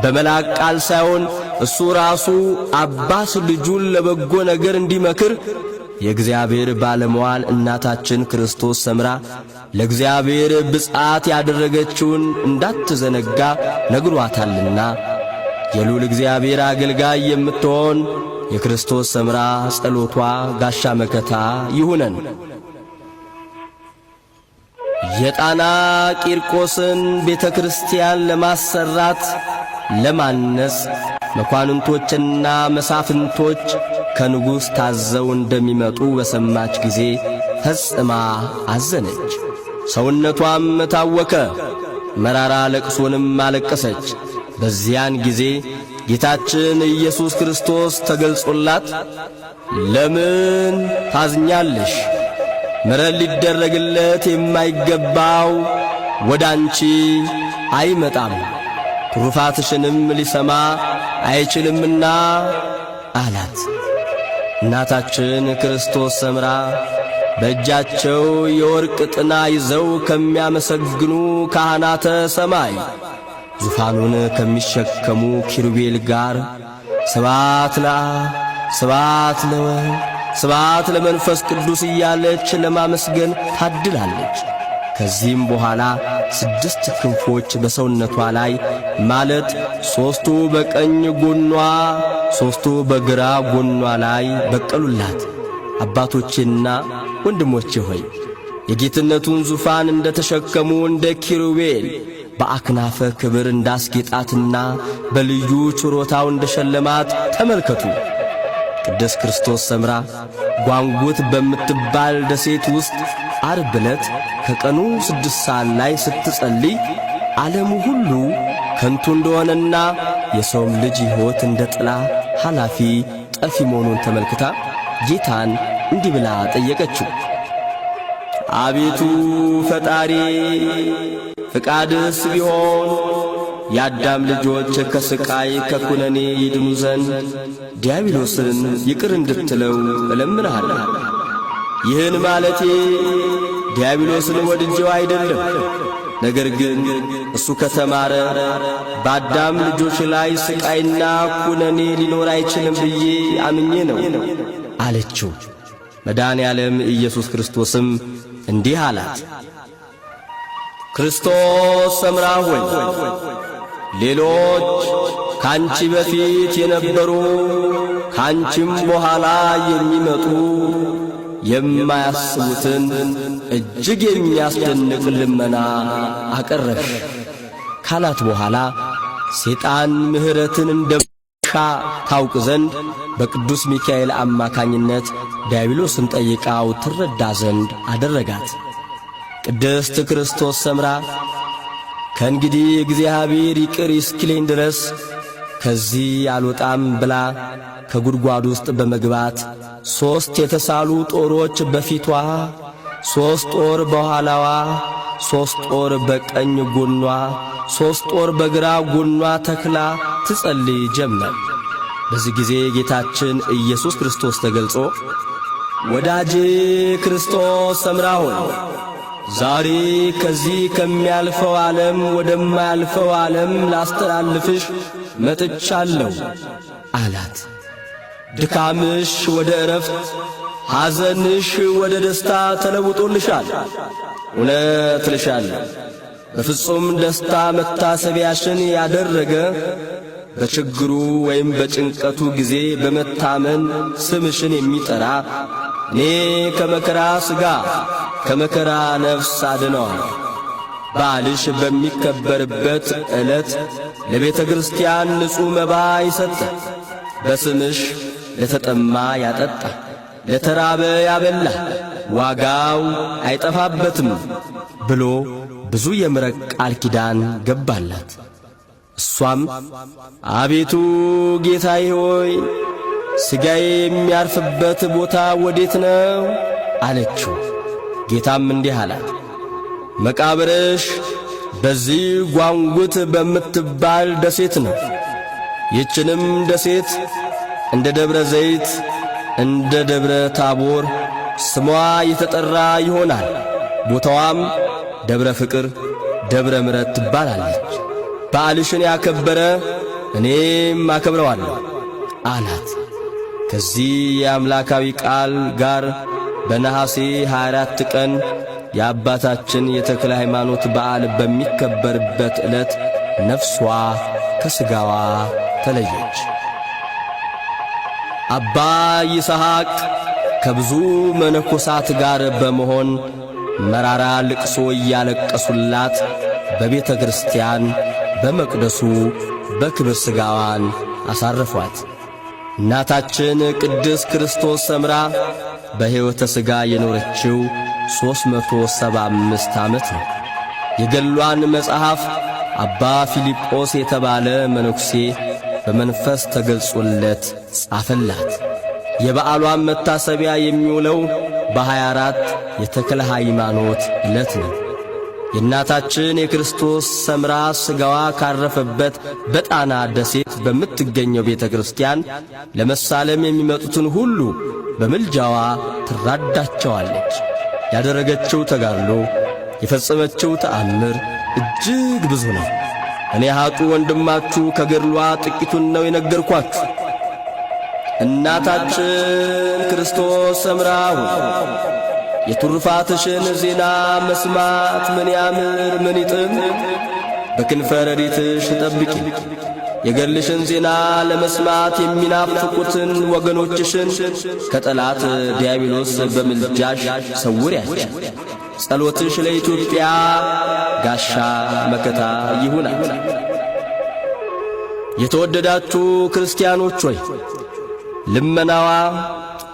በመልአክ ቃል ሳይሆን እሱ ራሱ አባት ልጁን ለበጎ ነገር እንዲመክር የእግዚአብሔር ባለሟል እናታችን ክርስቶስ ሰምራ ለእግዚአብሔር ብፅዓት ያደረገችውን እንዳትዘነጋ ነግሯታልና የልዑል እግዚአብሔር አገልጋይ የምትሆን የክርስቶስ ሰምራ ጸሎቷ ጋሻ መከታ ይሁነን። የጣና ቂርቆስን ቤተ ክርስቲያን ለማሰራት ለማነጽ መኳንንቶችና መሳፍንቶች ከንጉሥ ታዘው እንደሚመጡ በሰማች ጊዜ ፈጽማ አዘነች። ሰውነቷም ታወከ፣ መራራ ለቅሶንም አለቀሰች። በዚያን ጊዜ ጌታችን ኢየሱስ ክርስቶስ ተገልጾላት ለምን ታዝኛለሽ? ምሕረት ሊደረግለት የማይገባው ወደ አንቺ አይመጣም፣ ትሩፋትሽንም ሊሰማ አይችልምና አላት። እናታችን ክርስቶስ ሰምራ በእጃቸው የወርቅ ጥና ይዘው ከሚያመሰግኑ ካህናተ ሰማይ ዙፋኑን ከሚሸከሙ ኪሩቤል ጋር ስብሐት ለአብ፣ ስብሐት ለወልድ፣ ስብሐት ለመንፈስ ቅዱስ እያለች ለማመስገን ታድላለች። ከዚህም በኋላ 6 ክንፎች በሰውነቷ ላይ ማለት 3ቱ በቀኝ ጎኗ 3ቱ በግራ ጎኗ ላይ በቀሉላት። አባቶቼና ወንድሞቼ ሆይ የጌትነቱን ዙፋን እንደ ተሸከሙ እንደ ኪሩቤል በአክናፈ ክብር እንዳስጌጣትና በልዩ ችሮታው እንደ ሸለማት ተመልከቱ። ቅድስት ክርስቶስ ሰምራ ጓንጉት በምትባል ደሴት ውስጥ ዓርብ ዕለት ከቀኑ 6 ሰዓት ላይ ስትጸልይ ዓለሙ ሁሉ ከንቱ እንደሆነና የሰውም ልጅ ሕይወት እንደ ጥላ ኃላፊ ጠፊ መሆኑን ተመልክታ ጌታን እንዲህ ብላ ጠየቀችው። አቤቱ ፈጣሪ ፍቃድስ ቢሆን የአዳም ልጆች ከስቃይ ከኩነኔ ይድኑ ዘንድ ዲያብሎስን ይቅር እንድትለው እለምንሃለሁ። ይህን ማለቴ ዲያብሎስን ወድጄው አይደለም፣ ነገር ግን እሱ ከተማረ በአዳም ልጆች ላይ ስቃይና ኩነኔ ሊኖር አይችልም ብዬ አምኜ ነው አለችው። መድኃኔ ዓለም ኢየሱስ ክርስቶስም እንዲህ አላት። ክርስቶስ ሰምራ ሆይ ሌሎች ካንቺ በፊት የነበሩ ካንቺም በኋላ የሚመጡ የማያስቡትን እጅግ የሚያስደንቅ ልመና አቀረብሽ ካላት በኋላ ሰይጣን ምሕረትን እንደሻ ታውቅ ዘንድ በቅዱስ ሚካኤል አማካኝነት ዲያብሎስን ጠይቃው ትረዳ ዘንድ አደረጋት። ቅድስት ክርስቶስ ሰምራ ከእንግዲህ እግዚአብሔር ይቅር ይስኪለኝ ድረስ ከዚህ አልወጣም ብላ ከጉድጓድ ውስጥ በመግባት 3 የተሳሉ ጦሮች በፊቷ፣ 3 ጦር በኋላዋ፣ 3 ጦር በቀኝ ጎኗ፣ 3 ጦር በግራ ጎኗ ተክላ ትጸልይ ጀመር። በዚህ ጊዜ ጌታችን ኢየሱስ ክርስቶስ ተገልጾ ወዳጄ ክርስቶስ ሰምራ ሆይ ዛሬ ከዚህ ከሚያልፈው ዓለም ወደማያልፈው ዓለም ላስተላልፍሽ መጥቻለሁ አላት። ድካምሽ ወደ ዕረፍት፣ ሐዘንሽ ወደ ደስታ ተለውጦልሻል። እውነት እልሻለሁ በፍጹም ደስታ መታሰቢያሽን ያደረገ በችግሩ ወይም በጭንቀቱ ጊዜ በመታመን ስምሽን የሚጠራ እኔ ከመከራ ሥጋ ከመከራ ነፍስ አድነዋል። በዓልሽ በሚከበርበት ዕለት ለቤተ ክርስቲያን ንጹሕ መባ ይሰጠ፣ በስምሽ ለተጠማ ያጠጣ፣ ለተራበ ያበላ፣ ዋጋው አይጠፋበትም ብሎ ብዙ የምሕረት ቃል ኪዳን ገባላት። እሷም አቤቱ ጌታዬ ሆይ ሥጋዬ የሚያርፍበት ቦታ ወዴት ነው አለችው። ጌታም እንዲህ አላት፣ መቃብርሽ በዚህ ጓንጉት በምትባል ደሴት ነው። ይህችንም ደሴት እንደ ደብረ ዘይት እንደ ደብረ ታቦር ስሟ የተጠራ ይሆናል። ቦታዋም ደብረ ፍቅር ደብረ ምሕረት ትባላለች። በዓልሽን ያከበረ እኔም አከብረዋለሁ አላት። ከዚህ የአምላካዊ ቃል ጋር በነሐሴ 24 ቀን የአባታችን የተክለ ሃይማኖት በዓል በሚከበርበት ዕለት ነፍሷ ከሥጋዋ ተለየች። አባ ይስሐቅ ከብዙ መነኮሳት ጋር በመሆን መራራ ልቅሶ እያለቀሱላት በቤተ ክርስቲያን በመቅደሱ በክብር ሥጋዋን አሳረፏት። እናታችን ቅድስት ክርስቶስ ሰምራ በሕይወተ ሥጋ የኖረችው 375 ዓመት ነው። የገድሏን መጽሐፍ አባ ፊልጶስ የተባለ መነኩሴ በመንፈስ ተገልጾለት ጻፈላት። የበዓሏን መታሰቢያ የሚውለው በ24 የተክለ ሃይማኖት ዕለት ነው። የእናታችን የክርስቶስ ሰምራ ሥጋዋ ካረፈበት በጣና ደሴት በምትገኘው ቤተ ክርስቲያን ለመሳለም የሚመጡትን ሁሉ በምልጃዋ ትራዳቸዋለች። ያደረገችው ተጋድሎ የፈጸመችው ተአምር እጅግ ብዙ ነው። እኔ ኀጡ ወንድማችሁ ከገድሏ ጥቂቱን ነው የነገርኳችሁ። እናታችን ክርስቶስ ሰምራ የቱርፋትሽን ዜና መስማት ምን ያምር ምን ይጥም፣ በክንፈ ረድኤትሽ ጠብቂ። የገድልሽን ዜና ለመስማት የሚናፍቁትን ወገኖችሽን ከጠላት ዲያብሎስ በምልጃሽ ሰውሪያቸው። ጸሎትሽ ለኢትዮጵያ ጋሻ መከታ ይሁናት። የተወደዳችሁ ክርስቲያኖች ሆይ ልመናዋ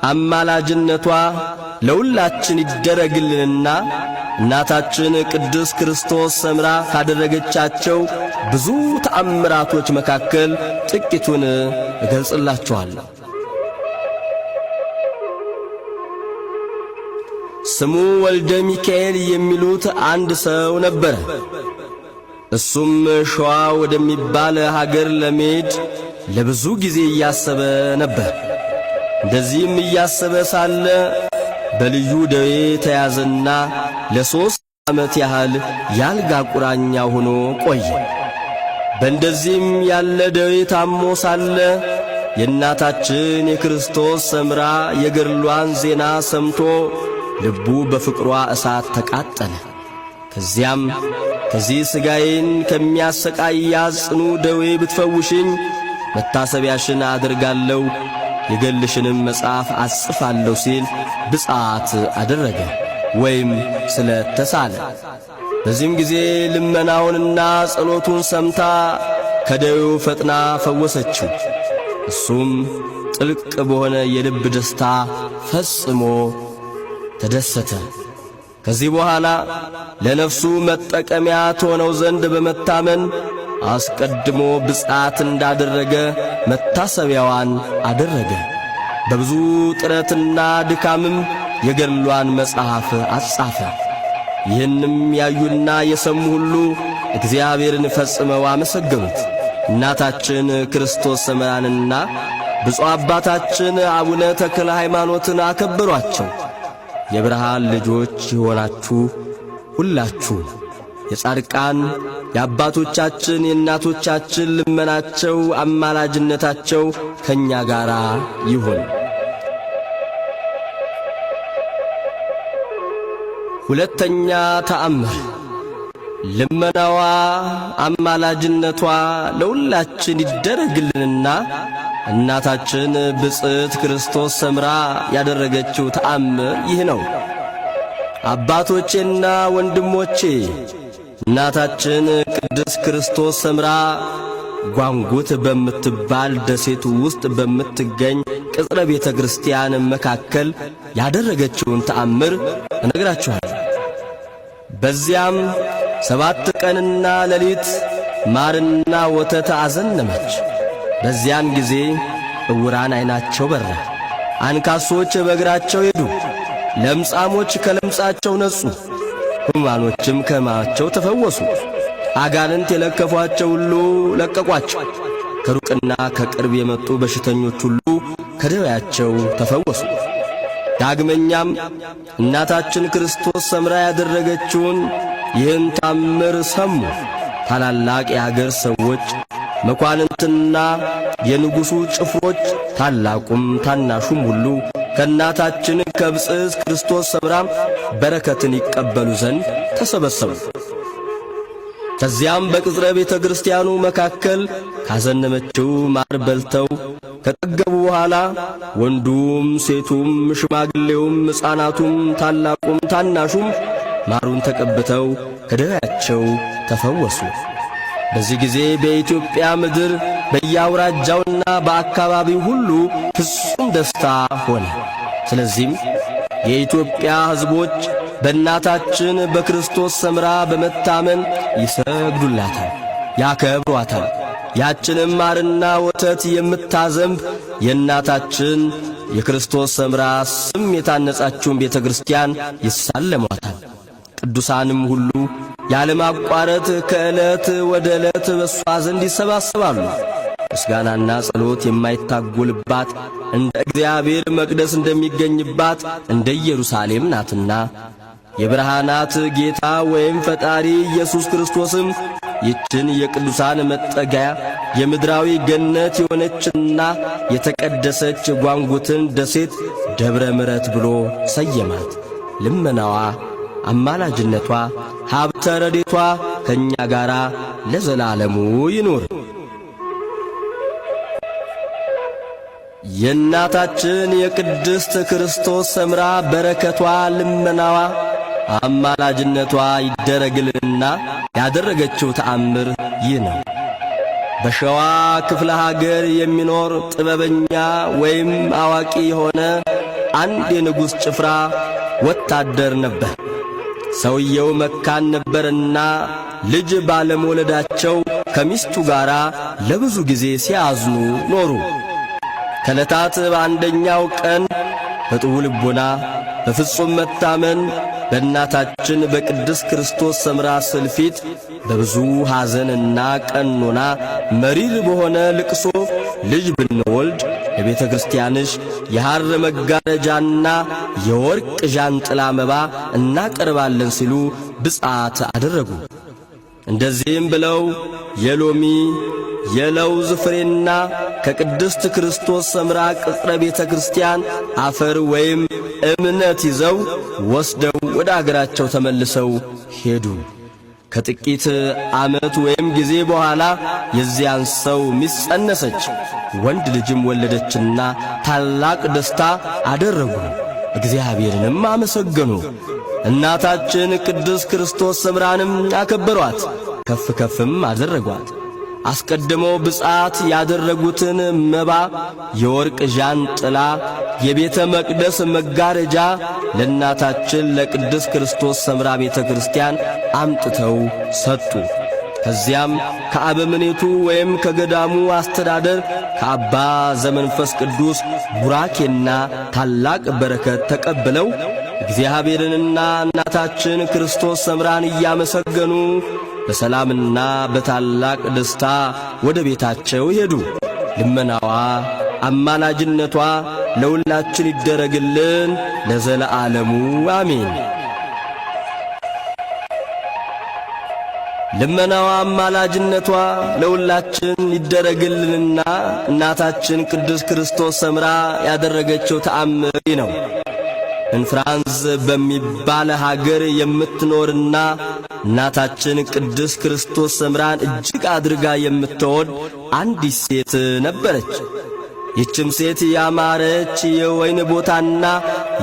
አማላጅነቷ ለሁላችን ይደረግልንና እናታችን ቅድስት ክርስቶስ ሰምራ ካደረገቻቸው ብዙ ተአምራቶች መካከል ጥቂቱን እገልጽላችኋለሁ። ስሙ ወልደ ሚካኤል የሚሉት አንድ ሰው ነበረ። እሱም ሸዋ ወደሚባል ሀገር ለመሄድ ለብዙ ጊዜ እያሰበ ነበር። እንደዚህም እያሰበ ሳለ በልዩ ደዌ ተያዘና ለ3 ዓመት ያህል ያልጋ ቁራኛ ሆኖ ቆየ። በእንደዚህም ያለ ደዌ ታሞ ሳለ የእናታችን የክርስቶስ ሰምራ የገድሏን ዜና ሰምቶ ልቡ በፍቅሯ እሳት ተቃጠለ። ከዚያም ከዚህ ሥጋዬን ከሚያሰቃያት ጽኑ ደዌ ብትፈውሽኝ መታሰቢያሽን አድርጋለሁ፣ የገድልሽንም መጽሐፍ አጽፋለሁ ሲል ብፅዓት አደረገ ወይም ስለት ተሳለ። በዚህም ጊዜ ልመናውንና ጸሎቱን ሰምታ ከደዌው ፈጥና ፈወሰችው። እሱም ጥልቅ በሆነ የልብ ደስታ ፈጽሞ ተደሰተ። ከዚህ በኋላ ለነፍሱ መጠቀሚያ ትሆነው ዘንድ በመታመን አስቀድሞ ብፅዓት እንዳደረገ መታሰቢያዋን አደረገ። በብዙ ጥረትና ድካምም የገድሏን መጽሐፍ አጻፈ። ይህንም ያዩና የሰሙ ሁሉ እግዚአብሔርን ፈጽመው አመሰገኑት። እናታችን ክርስቶስ ሰምራንና ብፁዕ አባታችን አቡነ ተክለ ሃይማኖትን አከበሯቸው። የብርሃን ልጆች የሆናችሁ ሁላችሁ የጻድቃን የአባቶቻችን የእናቶቻችን ልመናቸው አማላጅነታቸው ከእኛ ጋር ይሁን። ሁለተኛ ተአምር። ልመናዋ አማላጅነቷ ለሁላችን ይደረግልንና እናታችን ብጽዕት ክርስቶስ ሰምራ ያደረገችው ተአምር ይህ ነው። አባቶቼና ወንድሞቼ እናታችን ቅድስት ክርስቶስ ሰምራ ጓንጉት በምትባል ደሴት ውስጥ በምትገኝ ቅጽረ ቤተ ክርስቲያን መካከል ያደረገችውን ተአምር እነግራችኋለሁ። በዚያም 7 ቀንና ሌሊት ማርና ወተት አዘነመች። በዚያን ጊዜ ዕውራን ዓይናቸው በራ፣ አንካሶች በእግራቸው ሄዱ፣ ለምጻሞች ከለምጻቸው ነጹ፣ ሕሙማኖችም ከሕመማቸው ተፈወሱ፣ አጋንንት የለከፏቸው ሁሉ ለቀቋቸው፣ ከሩቅና ከቅርብ የመጡ በሽተኞች ሁሉ ከደዌያቸው ተፈወሱ። ዳግመኛም እናታችን ክርስቶስ ሰምራ ያደረገችውን ይህን ታምር ሰሙ ታላላቅ የአገር ሰዎች፣ መኳንንትና የንጉሡ ጭፍሮች፣ ታላቁም ታናሹም ሁሉ ከእናታችን ከብጽዕት ክርስቶስ ሰምራ በረከትን ይቀበሉ ዘንድ ተሰበሰቡ። ከዚያም በቅጽረ ቤተ ክርስቲያኑ መካከል ካዘነመችው ማር በልተው ከጠገቡ በኋላ ወንዱም ሴቱም ሽማግሌውም ሕፃናቱም ታላቁም ታናሹም ማሩን ተቀብተው ከደዌያቸው ተፈወሱ። በዚህ ጊዜ በኢትዮጵያ ምድር በየአውራጃውና በአካባቢው ሁሉ ፍጹም ደስታ ሆነ። ስለዚህም የኢትዮጵያ ሕዝቦች በእናታችን በክርስቶስ ሰምራ በመታመን ይሰግዱላታል፣ ያከብሯታል። ያችንም ማርና ወተት የምታዘንብ የእናታችን የክርስቶስ ሰምራ ስም የታነጻችውን ቤተ ክርስቲያን ይሳለሟታል። ቅዱሳንም ሁሉ ያለማቋረጥ ከዕለት ወደ ዕለት በሷ ዘንድ ይሰባሰባሉ። ምስጋናና ጸሎት የማይታጎልባት እንደ እግዚአብሔር መቅደስ እንደሚገኝባት እንደ ኢየሩሳሌም ናትና የብርሃናት ጌታ ወይም ፈጣሪ ኢየሱስ ክርስቶስም ይችን የቅዱሳን መጠጊያ የምድራዊ ገነት የሆነችና የተቀደሰች ጓንጉትን ደሴት ደብረ ምሕረት ብሎ ሰየማት። ልመናዋ አማላጅነቷ ሀብተ ረድኤቷ ከእኛ ጋር ለዘላለሙ ይኑር። የእናታችን የቅድስት ክርስቶስ ሰምራ በረከቷ ልመናዋ አማላጅነቷ ይደረግልንና ያደረገችው ተአምር ይህ ነው። በሸዋ ክፍለ ሀገር የሚኖር ጥበበኛ ወይም አዋቂ የሆነ አንድ የንጉሥ ጭፍራ ወታደር ነበር። ሰውየው መካን ነበርና ልጅ ባለመውለዳቸው ከሚስቱ ጋር ለብዙ ጊዜ ሲያዝኑ ኖሩ። ከዕለታት በአንደኛው ቀን በጥሩ ልቦና በፍጹም መታመን በእናታችን በቅድስት ክርስቶስ ሰምራ ስዕል ፊት በብዙ ሐዘንና ቀኖና መሪር በሆነ ልቅሶ ልጅ ብንወልድ ለቤተ ክርስቲያንሽ የሐር መጋረጃና የወርቅ ዣንጥላ መባ እናቀርባለን ሲሉ ብፅዓት አደረጉ። እንደዚህም ብለው የሎሚ የለውዝ ፍሬና ከቅድስት ክርስቶስ ሰምራ ቅጽረ ቤተ ክርስቲያን አፈር ወይም እምነት ይዘው ወስደው ወደ አገራቸው ተመልሰው ሄዱ። ከጥቂት ዓመት ወይም ጊዜ በኋላ የዚያን ሰው ሚስት ጸነሰች፣ ወንድ ልጅም ወለደችና ታላቅ ደስታ አደረጉ፣ እግዚአብሔርንም አመሰገኑ። እናታችን ቅድስት ክርስቶስ ሰምራንም አከበሯት፣ ከፍ ከፍም አደረጓት። አስቀድመው ብፅዓት ያደረጉትን መባ፣ የወርቅ ዣንጥላ፣ የቤተ መቅደስ መጋረጃ ለእናታችን ለቅድስት ክርስቶስ ሰምራ ቤተ ክርስቲያን አምጥተው ሰጡ። ከዚያም ከአበምኔቱ ወይም ከገዳሙ አስተዳደር ከአባ ዘመንፈስ ቅዱስ ቡራኬና ታላቅ በረከት ተቀብለው እግዚአብሔርንና እናታችን ክርስቶስ ሰምራን እያመሰገኑ በሰላምና በታላቅ ደስታ ወደ ቤታቸው ሄዱ። ልመናዋ አማላጅነቷ ለሁላችን ይደረግልን ለዘለዓለሙ አሜን። ልመናዋ አማላጅነቷ ለሁላችን ይደረግልንና እናታችን ቅድስት ክርስቶስ ሰምራ ያደረገችው ተአምር ነው። እንፍራንስ በሚባል ሀገር የምትኖርና እናታችን ቅድስት ክርስቶስ ሰምራን እጅግ አድርጋ የምትወድ አንዲት ሴት ነበረች። ይህችም ሴት ያማረች የወይን ቦታና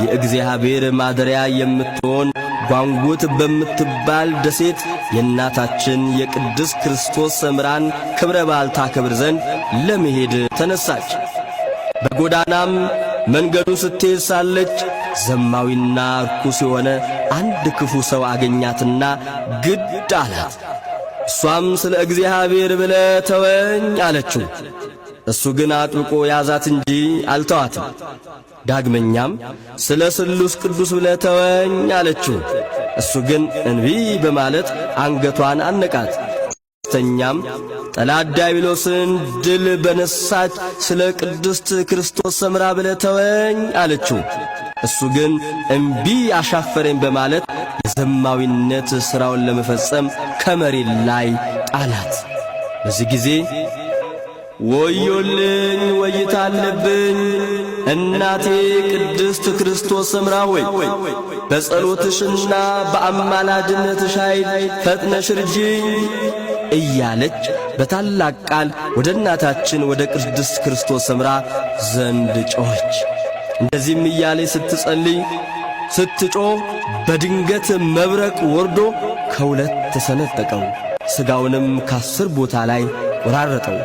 የእግዚአብሔር ማደሪያ የምትሆን ጓንጉት በምትባል ደሴት የእናታችን የቅድስት ክርስቶስ ሰምራን ክብረ በዓል ታከብር ዘንድ ለመሄድ ተነሳች። በጎዳናም መንገዱ ስትሄድ ሳለች ዘማዊና ርኩስ የሆነ አንድ ክፉ ሰው አገኛትና ግድ አላት። እሷም ስለ እግዚአብሔር ብለህ ተወኝ አለችው። እሱ ግን አጥብቆ ያዛት እንጂ አልተዋትም። ዳግመኛም ስለ ስሉስ ቅዱስ ብለህ ተወኝ አለችው። እሱ ግን እንቢ በማለት አንገቷን አነቃት። ሦስተኛም ጠላት ዲያብሎስን ድል በነሳች ስለ ቅድስት ክርስቶስ ሰምራ ብለህ ተወኝ አለችው። እሱ ግን እንቢ አሻፈረኝ በማለት የዘማዊነት ሥራውን ለመፈጸም ከመሬት ላይ ጣላት። በዚህ ጊዜ ወዮልኝ ወይታ አለብኝ እናቴ ቅድስት ክርስቶስ ሰምራ ሆይ በጸሎትሽና በአማላጅነትሽ ኃይል ፈጥነሽ እርጂኝ እያለች በታላቅ ቃል ወደ እናታችን ወደ ቅድስት ክርስቶስ ሰምራ ዘንድ ጮኸች። እንደዚህም እያለች ስትጸልይ ስትጮህ በድንገት መብረቅ ወርዶ ከሁለት ተሰነጠቀው፣ ሥጋውንም ከ10 ቦታ ላይ ቆራረጠው።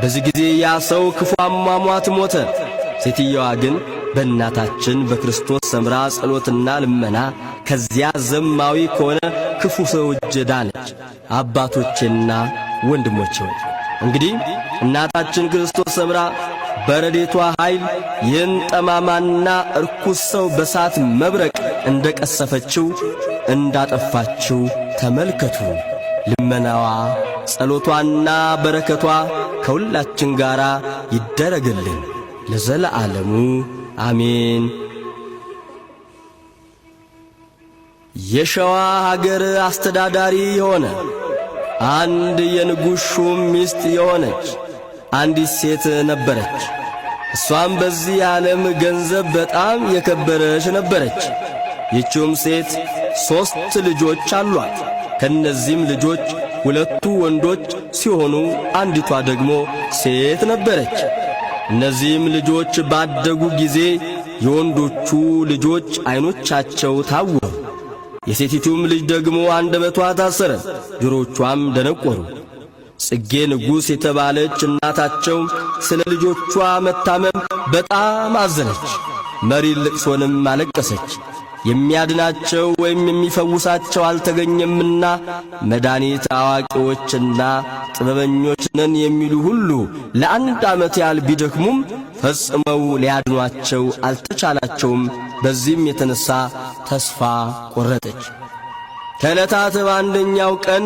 በዚህ ጊዜ ያ ሰው ክፉ አሟሟት ሞተ። ሴትየዋ ግን በእናታችን በክርስቶስ ሰምራ ጸሎትና ልመና ከዚያ ዘማዊ ከሆነ ክፉ ሰው እጅ ዳነች። አባቶቼና ወንድሞቼ ሆይ እንግዲህ እናታችን ክርስቶስ ሰምራ በረዴቷ ኃይል ይህን ጠማማና እርኩስ ሰው በሳት መብረቅ እንደ ቀሰፈችው እንዳጠፋችው ተመልከቱ። ልመናዋ ጸሎቷና በረከቷ ከሁላችን ጋር ይደረግልን ለዘለዓለሙ አሜን። የሸዋ ሀገር አስተዳዳሪ የሆነ አንድ የንጉሥ ሹም ሚስት የሆነች አንዲት ሴት ነበረች። እሷም በዚህ ዓለም ገንዘብ በጣም የከበረች ነበረች። ይህችውም ሴት 3 ልጆች አሏት። ከነዚህም ልጆች 2ቱ ወንዶች ሲሆኑ አንዲቷ ደግሞ ሴት ነበረች። እነዚህም ልጆች ባደጉ ጊዜ የወንዶቹ ልጆች ዐይኖቻቸው ታወሩ። የሴቲቱም ልጅ ደግሞ አንደበቷ ታሰረ፣ ጆሮቿም ደነቆሩ። ጽጌ ንጉሥ የተባለች እናታቸው ስለ ልጆቿ መታመም በጣም አዘነች፣ መሪር ልቅሶንም አለቀሰች። የሚያድናቸው ወይም የሚፈውሳቸው አልተገኘምና መድኃኒት አዋቂዎችና ጥበበኞች ነን የሚሉ ሁሉ ለ1 ዓመት ያህል ቢደክሙም ፈጽመው ሊያድኗቸው አልተቻላቸውም። በዚህም የተነሣ ተስፋ ቈረጠች። ከዕለታት በአንደኛው ቀን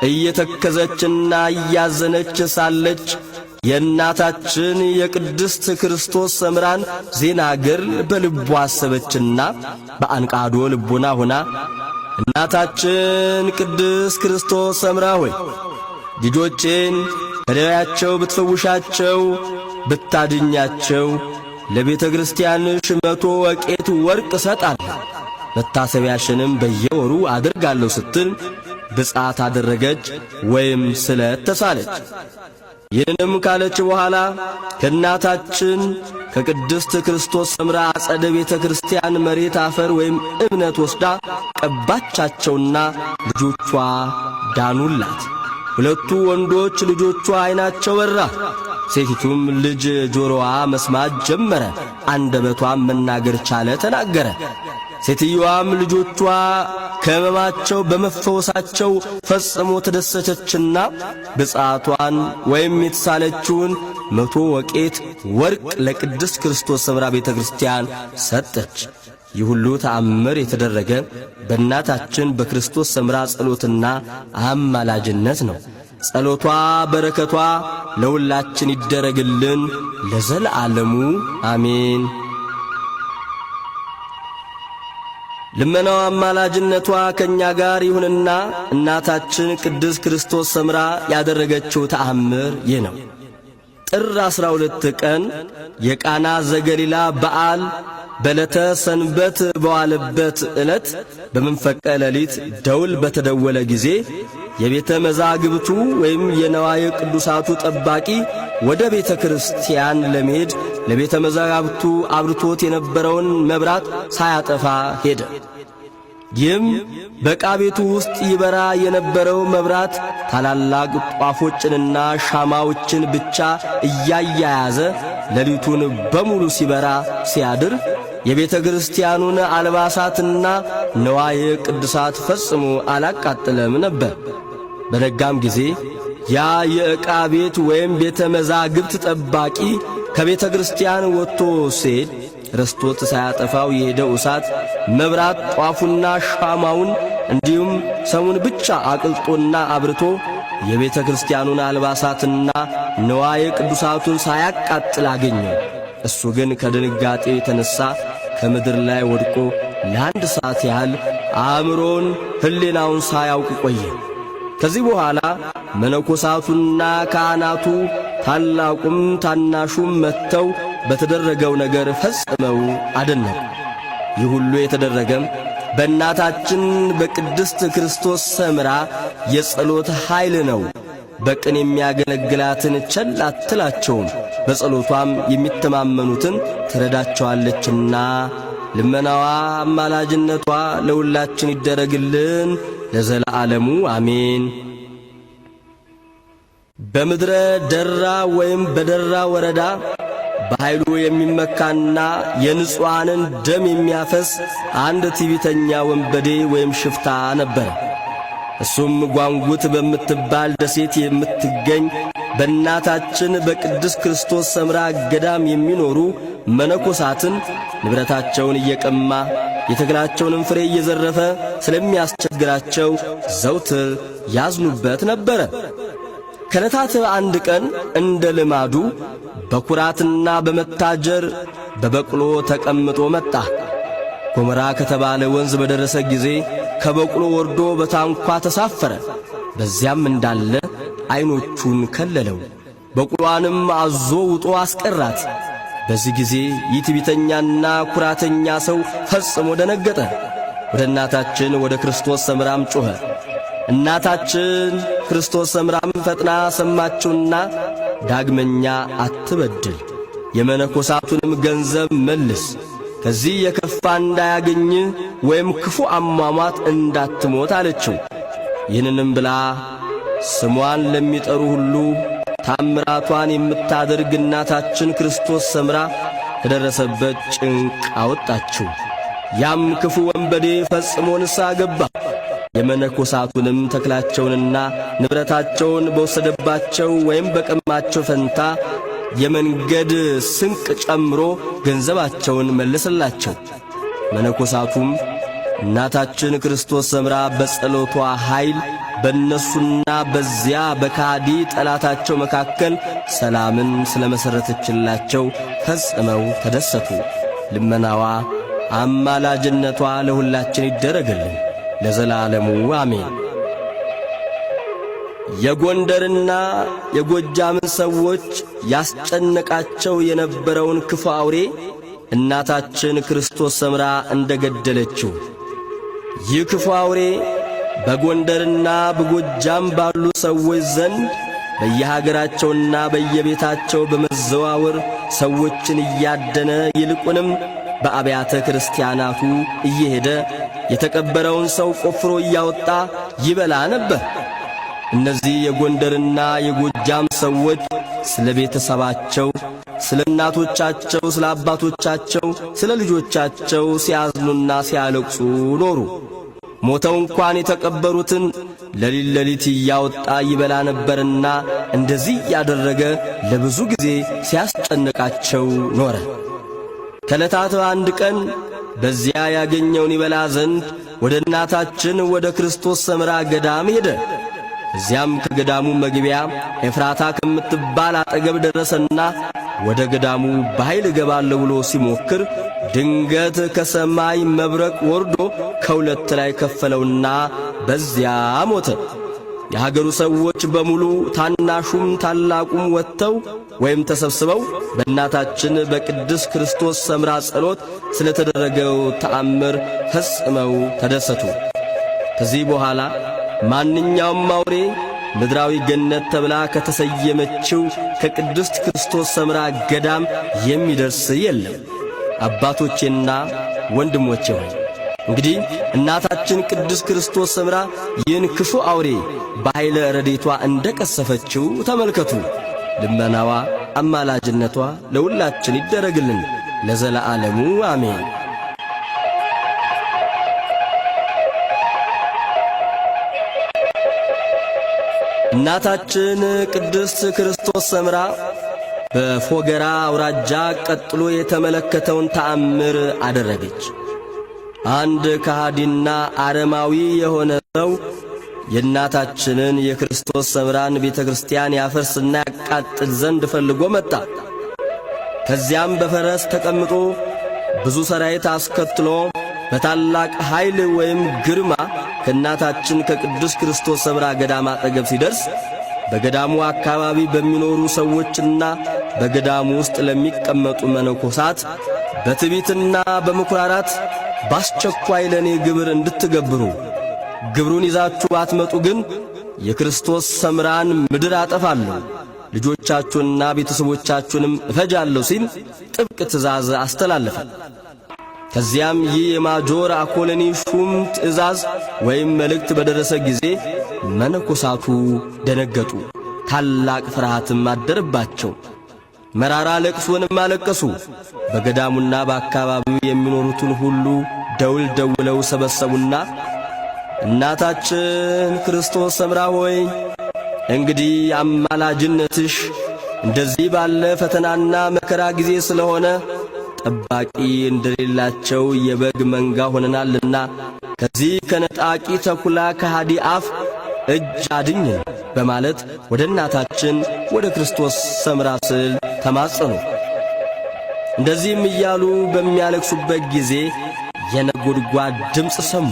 እየተከዘችና እያዘነች ሳለች የእናታችን የቅድስት ክርስቶስ ሰምራን ዜና ገድል በልቧ አሰበችና በአንቃዶ ልቦና ሆና እናታችን ቅድስት ክርስቶስ ሰምራ ሆይ ልጆቼን ከደዌያቸው ብትፈውሻቸው ብታድኛቸው ለቤተ ክርስቲያንሽ 100 ወቄት ወርቅ እሰጣለሁ፣ መታሰቢያሽንም በየወሩ አደርጋለሁ ስትል ብፅዓት አደረገች ወይም ስለት ተሳለች። ይህንም ካለች በኋላ ከእናታችን ከቅድስት ክርስቶስ ሰምራ አጸደ ቤተ ክርስቲያን መሬት አፈር ወይም እምነት ወስዳ ቀባቻቸውና ልጆቿ ዳኑላት። 2ቱ ወንዶች ልጆቿ ዐይናቸው በራ። ሴቲቱም ልጅ ጆሮዋ መስማት ጀመረ፣ አንደበቷም መናገር ቻለ፣ ተናገረ። ሴትየዋም ልጆቿ ከሕመማቸው በመፈወሳቸው ፈጽሞ ተደሰተችና ብፅዓቷን ወይም የተሳለችውን 100 ወቄት ወርቅ ለቅድስት ክርስቶስ ሰምራ ቤተ ክርስቲያን ሰጠች። ይህ ሁሉ ተአምር የተደረገ በእናታችን በክርስቶስ ሰምራ ጸሎትና አማላጅነት ነው። ጸሎቷ በረከቷ ለሁላችን ይደረግልን ለዘለዓለሙ አሜን። ልመናዋ አማላጅነቷ ከእኛ ጋር ይሁንና እናታችን ቅድስት ክርስቶስ ሰምራ ያደረገችው ተአምር ይህ ነው። ጥር 12 ቀን የቃና ዘገሊላ በዓል በዕለተ ሰንበት በዋለበት ዕለት በመንፈቀ ሌሊት ደውል በተደወለ ጊዜ የቤተ መዛግብቱ ወይም የነዋየ ቅዱሳቱ ጠባቂ ወደ ቤተ ክርስቲያን ለመሄድ ለቤተ መዛግብቱ አብርቶት የነበረውን መብራት ሳያጠፋ ሄደ። ይህም በዕቃ ቤቱ ውስጥ ይበራ የነበረው መብራት ታላላቅ ጧፎችንና ሻማዎችን ብቻ እያያያዘ ሌሊቱን በሙሉ ሲበራ ሲያድር የቤተ ክርስቲያኑን አልባሳትና ነዋየ ቅዱሳት ፈጽሞ አላቃጠለም ነበር። በነጋም ጊዜ ያ የዕቃ ቤት ወይም ቤተ መዛግብት ጠባቂ ከቤተ ክርስቲያን ወጥቶ ሲሄድ ረስቶት ሳያጠፋው የሄደው እሳት መብራት ጧፉና ሻማውን እንዲሁም ሰሙን ብቻ አቅልጦና አብርቶ የቤተ ክርስቲያኑን አልባሳትና ነዋየ ቅዱሳቱን ሳያቃጥል አገኘው። እሱ ግን ከድንጋጤ የተነሣ ከምድር ላይ ወድቆ ለአንድ ሰዓት ያህል አእምሮን ሕሊናውን ሳያውቅ ቆየ። ከዚህ በኋላ መነኮሳቱና ካህናቱ ታላቁም ታናሹም መጥተው በተደረገው ነገር ፈጽመው አደነቁ። ይህ ሁሉ የተደረገም በእናታችን በቅድስት ክርስቶስ ሰምራ የጸሎት ኃይል ነው። በቅን የሚያገለግላትን ቸል አትላቸውም፣ በጸሎቷም የሚተማመኑትን ትረዳቸዋለችና። ልመናዋ አማላጅነቷ ለሁላችን ይደረግልን ለዘለዓለሙ አሜን። በምድረ ደራ ወይም በደራ ወረዳ በኃይሉ የሚመካና የንጹሐንን ደም የሚያፈስ አንድ ትዕቢተኛ ወንበዴ ወይም ሽፍታ ነበረ። እሱም ጓንጉት በምትባል ደሴት የምትገኝ በእናታችን በቅድስት ክርስቶስ ሰምራ ገዳም የሚኖሩ መነኮሳትን ንብረታቸውን እየቀማ የተክላቸውንም ፍሬ እየዘረፈ ስለሚያስቸግራቸው ዘውትር ያዝኑበት ነበረ። ከዕለታት አንድ ቀን እንደ ልማዱ በኩራትና በመታጀር በበቅሎ ተቀምጦ መጣ። ጎመራ ከተባለ ወንዝ በደረሰ ጊዜ ከበቅሎ ወርዶ በታንኳ ተሳፈረ። በዚያም እንዳለ ዐይኖቹን ከለለው። በቅሎዋንም አዞ ውጦ አስቀራት። በዚህ ጊዜ ይህ ትዕቢተኛና ኩራተኛ ሰው ፈጽሞ ደነገጠ። ወደ እናታችን ወደ ክርስቶስ ሰምራም ጮኸ። እናታችን ክርስቶስ ሰምራም ፈጥና ሰማችውና ዳግመኛ አትበድል፣ የመነኮሳቱንም ገንዘብ መልስ፣ ከዚህ የከፋ እንዳያገኝ ወይም ክፉ አሟሟት እንዳትሞት አለችው። ይህንንም ብላ ስሟን ለሚጠሩ ሁሉ ታምራቷን የምታደርግ እናታችን ክርስቶስ ሰምራ ከደረሰበት ጭንቅ አወጣችው። ያም ክፉ ወንበዴ ፈጽሞ ንስሐ ገባ። የመነኮሳቱንም ተክላቸውንና ንብረታቸውን በወሰደባቸው ወይም በቀማቸው ፈንታ የመንገድ ስንቅ ጨምሮ ገንዘባቸውን መለሰላቸው። መነኮሳቱም እናታችን ክርስቶስ ሰምራ በጸሎቷ ኃይል በእነሱና በዚያ በካዲ ጠላታቸው መካከል ሰላምን ስለመሠረተችላቸው ፈጽመው ተደሰቱ። ልመናዋ አማላጅነቷ ለሁላችን ይደረግልን ለዘላለሙ አሜን። የጎንደርና የጎጃምን ሰዎች ያስጨነቃቸው የነበረውን ክፉ አውሬ እናታችን ክርስቶስ ሰምራ እንደገደለችው ይህ ክፉ አውሬ በጎንደርና በጎጃም ባሉ ሰዎች ዘንድ በየሀገራቸውና በየቤታቸው በመዘዋወር ሰዎችን እያደነ ይልቁንም በአብያተ ክርስቲያናቱ እየሄደ የተቀበረውን ሰው ቆፍሮ እያወጣ ይበላ ነበር። እነዚህ የጎንደርና የጎጃም ሰዎች ስለ ቤተሰባቸው፣ ስለ እናቶቻቸው፣ ስለ አባቶቻቸው፣ ስለ ልጆቻቸው ሲያዝኑና ሲያለቅሱ ኖሩ። ሞተው እንኳን የተቀበሩትን ሌሊት እያወጣ ይበላ ነበርና እንደዚህ ያደረገ ለብዙ ጊዜ ሲያስጨንቃቸው ኖረ። ከዕለታት አንድ ቀን በዚያ ያገኘውን ይበላ ዘንድ ወደ እናታችን ወደ ክርስቶስ ሰምራ ገዳም ሄደ። እዚያም ከገዳሙ መግቢያ ኤፍራታ ከምትባል አጠገብ ደረሰና ወደ ገዳሙ በኃይል እገባለሁ ብሎ ሲሞክር ድንገት ከሰማይ መብረቅ ወርዶ ከሁለት ላይ ከፈለውና በዚያ ሞተ። የሀገሩ ሰዎች በሙሉ ታናሹም ታላቁም ወጥተው ወይም ተሰብስበው በእናታችን በቅድስት ክርስቶስ ሰምራ ጸሎት ስለተደረገው ተአምር ፈጽመው ተደሰቱ። ከዚህ በኋላ ማንኛውም አውሬ ምድራዊ ገነት ተብላ ከተሰየመችው ከቅድስት ክርስቶስ ሰምራ ገዳም የሚደርስ የለም። አባቶቼና ወንድሞቼ ሆይ እንግዲህ እናታችን ቅድስት ክርስቶስ ሰምራ ይህን ክፉ አውሬ በኃይለ ረድኤቷ እንደቀሰፈችው ተመልከቱ። ልመናዋ አማላጅነቷ ለሁላችን ይደረግልን ለዘለዓለሙ አሜን። እናታችን ቅድስት ክርስቶስ ሰምራ በፎገራ አውራጃ ቀጥሎ የተመለከተውን ተአምር አደረገች። አንድ ከሃዲና አረማዊ የሆነ ሰው የእናታችንን የክርስቶስ ሰምራን ቤተ ክርስቲያን ያፈርስና ያቃጥል ዘንድ ፈልጎ መጣ። ከዚያም በፈረስ ተቀምጦ ብዙ ሰራዊት አስከትሎ በታላቅ ኃይል ወይም ግርማ ከእናታችን ከቅዱስ ክርስቶስ ሰምራ ገዳም አጠገብ ሲደርስ በገዳሙ አካባቢ በሚኖሩ ሰዎችና በገዳሙ ውስጥ ለሚቀመጡ መነኮሳት በትዕቢትና በመኩራራት ባስቸኳይ ለኔ ግብር እንድትገብሩ፣ ግብሩን ይዛችሁ አትመጡ ግን የክርስቶስ ሰምራን ምድር አጠፋለሁ፣ ልጆቻችሁንና ቤተሰቦቻችሁንም እፈጃለሁ ሲል ጥብቅ ትእዛዝ አስተላለፈ። ከዚያም ይህ የማጆር አኮለኒ ሹም ትእዛዝ ወይም መልእክት በደረሰ ጊዜ መነኮሳቱ ደነገጡ፣ ታላቅ ፍርሃትም አደረባቸው። መራራ ለቅሶንም አለቀሱ። በገዳሙና በአካባቢው የሚኖሩትን ሁሉ ደውል ደውለው ሰበሰቡና እናታችን ክርስቶስ ሰምራ ሆይ እንግዲህ አማላጅነትሽ እንደዚህ ባለ ፈተናና መከራ ጊዜ ስለሆነ ጠባቂ እንደሌላቸው የበግ መንጋ ሆነናልና ከዚህ ከነጣቂ ተኩላ ከሃዲ አፍ እጅ አድኝን በማለት ወደ እናታችን ወደ ክርስቶስ ሰምራ ስዕል ተማጸኑ። እንደዚህም እያሉ በሚያለቅሱበት ጊዜ የነጎድጓድ ድምፅ ሰሙ።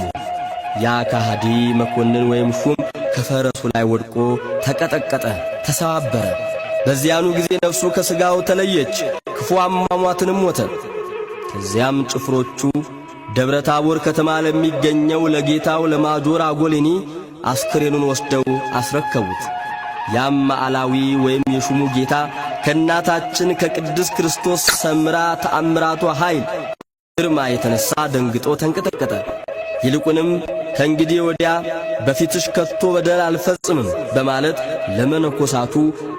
ያ ከሃዲ መኮንን ወይም ሹም ከፈረሱ ላይ ወድቆ ተቀጠቀጠ፣ ተሰባበረ። በዚያኑ ጊዜ ነፍሱ ከሥጋው ተለየች፣ ክፉ አሟሟትንም ሞተ። ከዚያም ጭፍሮቹ ደብረ ታቦር ከተማ ለሚገኘው ለጌታው ለማጆር አጎሊኒ አስክሬኑን ወስደው አስረከቡት። ያም አላዊ ወይም የሹሙ ጌታ ከእናታችን ከቅድስት ክርስቶስ ሰምራ ተአምራቷ ኃይል ግርማ የተነሣ ደንግጦ ተንቀጠቀጠ። ይልቁንም ከእንግዲህ ወዲያ በፊትሽ ከቶ በደል አልፈጽምም በማለት ለመነኮሳቱ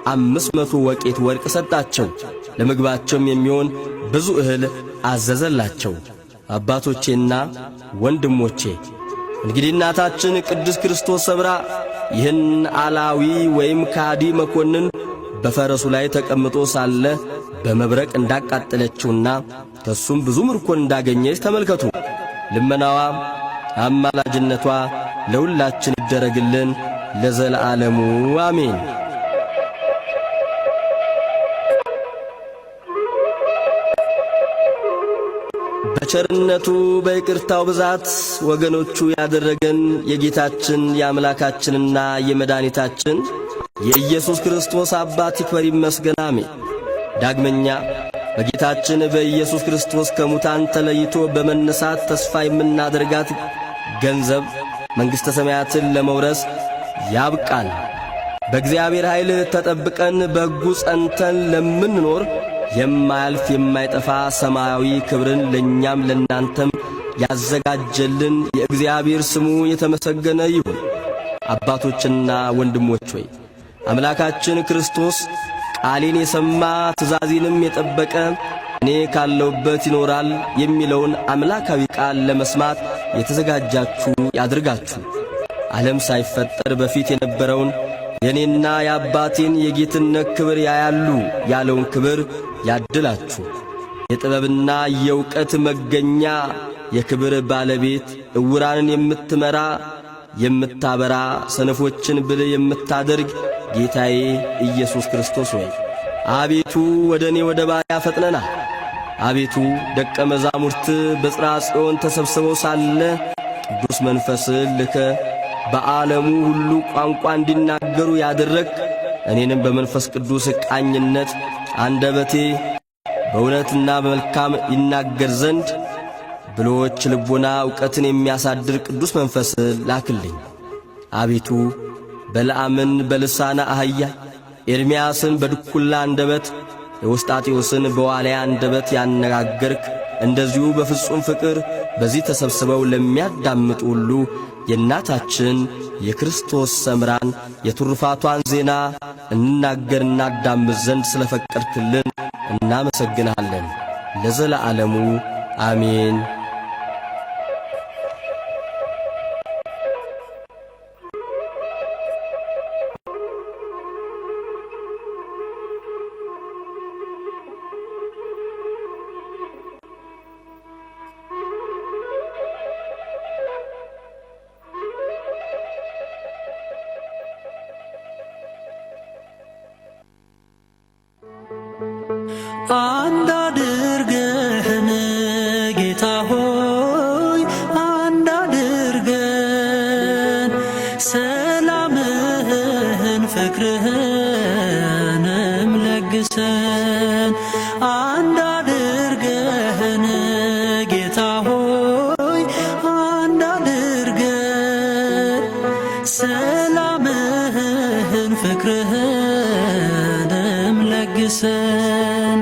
500 ወቄት ወርቅ ሰጣቸው። ለምግባቸውም የሚሆን ብዙ እህል አዘዘላቸው። አባቶቼና ወንድሞቼ እንግዲህ እናታችን ቅድስት ክርስቶስ ሰምራ ይህን አላዊ ወይም ካዲ መኮንን በፈረሱ ላይ ተቀምጦ ሳለ በመብረቅ እንዳቃጠለችውና ከሱም ብዙ ምርኮን እንዳገኘች ተመልከቱ። ልመናዋ አማላጅነቷ ለሁላችን ይደረግልን ለዘለዓለሙ አሜን። በቸርነቱ በይቅርታው ብዛት ወገኖቹ ያደረገን የጌታችን የአምላካችንና የመድኃኒታችን የኢየሱስ ክርስቶስ አባት ይክበር ይመስገን አሜን። ዳግመኛ በጌታችን በኢየሱስ ክርስቶስ ከሙታን ተለይቶ በመነሳት ተስፋ የምናደርጋት ገንዘብ መንግሥተ ሰማያትን ለመውረስ ያብቃን። በእግዚአብሔር ኃይል ተጠብቀን በሕጉ ጸንተን ለምንኖር የማያልፍ የማይጠፋ ሰማያዊ ክብርን ለእኛም ለእናንተም ያዘጋጀልን የእግዚአብሔር ስሙ የተመሰገነ ይሁን። አባቶችና ወንድሞች ሆይ አምላካችን ክርስቶስ ቃሌን የሰማ ትእዛዜንም የጠበቀ እኔ ካለሁበት ይኖራል የሚለውን አምላካዊ ቃል ለመስማት የተዘጋጃችሁ ያድርጋችሁ። ዓለም ሳይፈጠር በፊት የነበረውን የእኔና የአባቴን የጌትነት ክብር ያያሉ ያለውን ክብር ያድላችሁ። የጥበብና የእውቀት መገኛ የክብር ባለቤት ዕውራንን የምትመራ የምታበራ ሰነፎችን ብልህ የምታደርግ ጌታዬ ኢየሱስ ክርስቶስ ሆይ አቤቱ ወደ እኔ ወደ ባሪያ ፈጥነና። አቤቱ ደቀ መዛሙርት በጽርሐ ጽዮን ተሰብስበው ሳለ ቅዱስ መንፈስን ልከ በዓለሙ ሁሉ ቋንቋ እንዲናገሩ ያደረግ እኔንም በመንፈስ ቅዱስ ቃኝነት አንደበቴ በእውነትና በመልካም ይናገር ዘንድ ብሎች ልቦና ዕውቀትን የሚያሳድር ቅዱስ መንፈስ ላክልኝ። አቤቱ በለዓምን በልሳነ አህያ፣ ኤርምያስን በድኩላ አንደበት፣ የውስጣቴዎስን በዋልያ አንደበት ያነጋገርክ እንደዚሁ በፍጹም ፍቅር በዚህ ተሰብስበው ለሚያዳምጡ ሁሉ የእናታችን የክርስቶስ ሰምራን የትሩፋቷን ዜና እንናገር እናዳምጥ ዘንድ ስለፈቀድክልን እናመሰግንሃለን። ለዘለዓለሙ አሜን። አንድ አድርገን ጌታ ሆይ አንድ አድርገን ሰላምህን ፍቅርህንም ለግሰን አንድ አድርገን ጌታ ሆይ አንድ አድርገን ሰላምህን ፍቅርህንም ለግሰን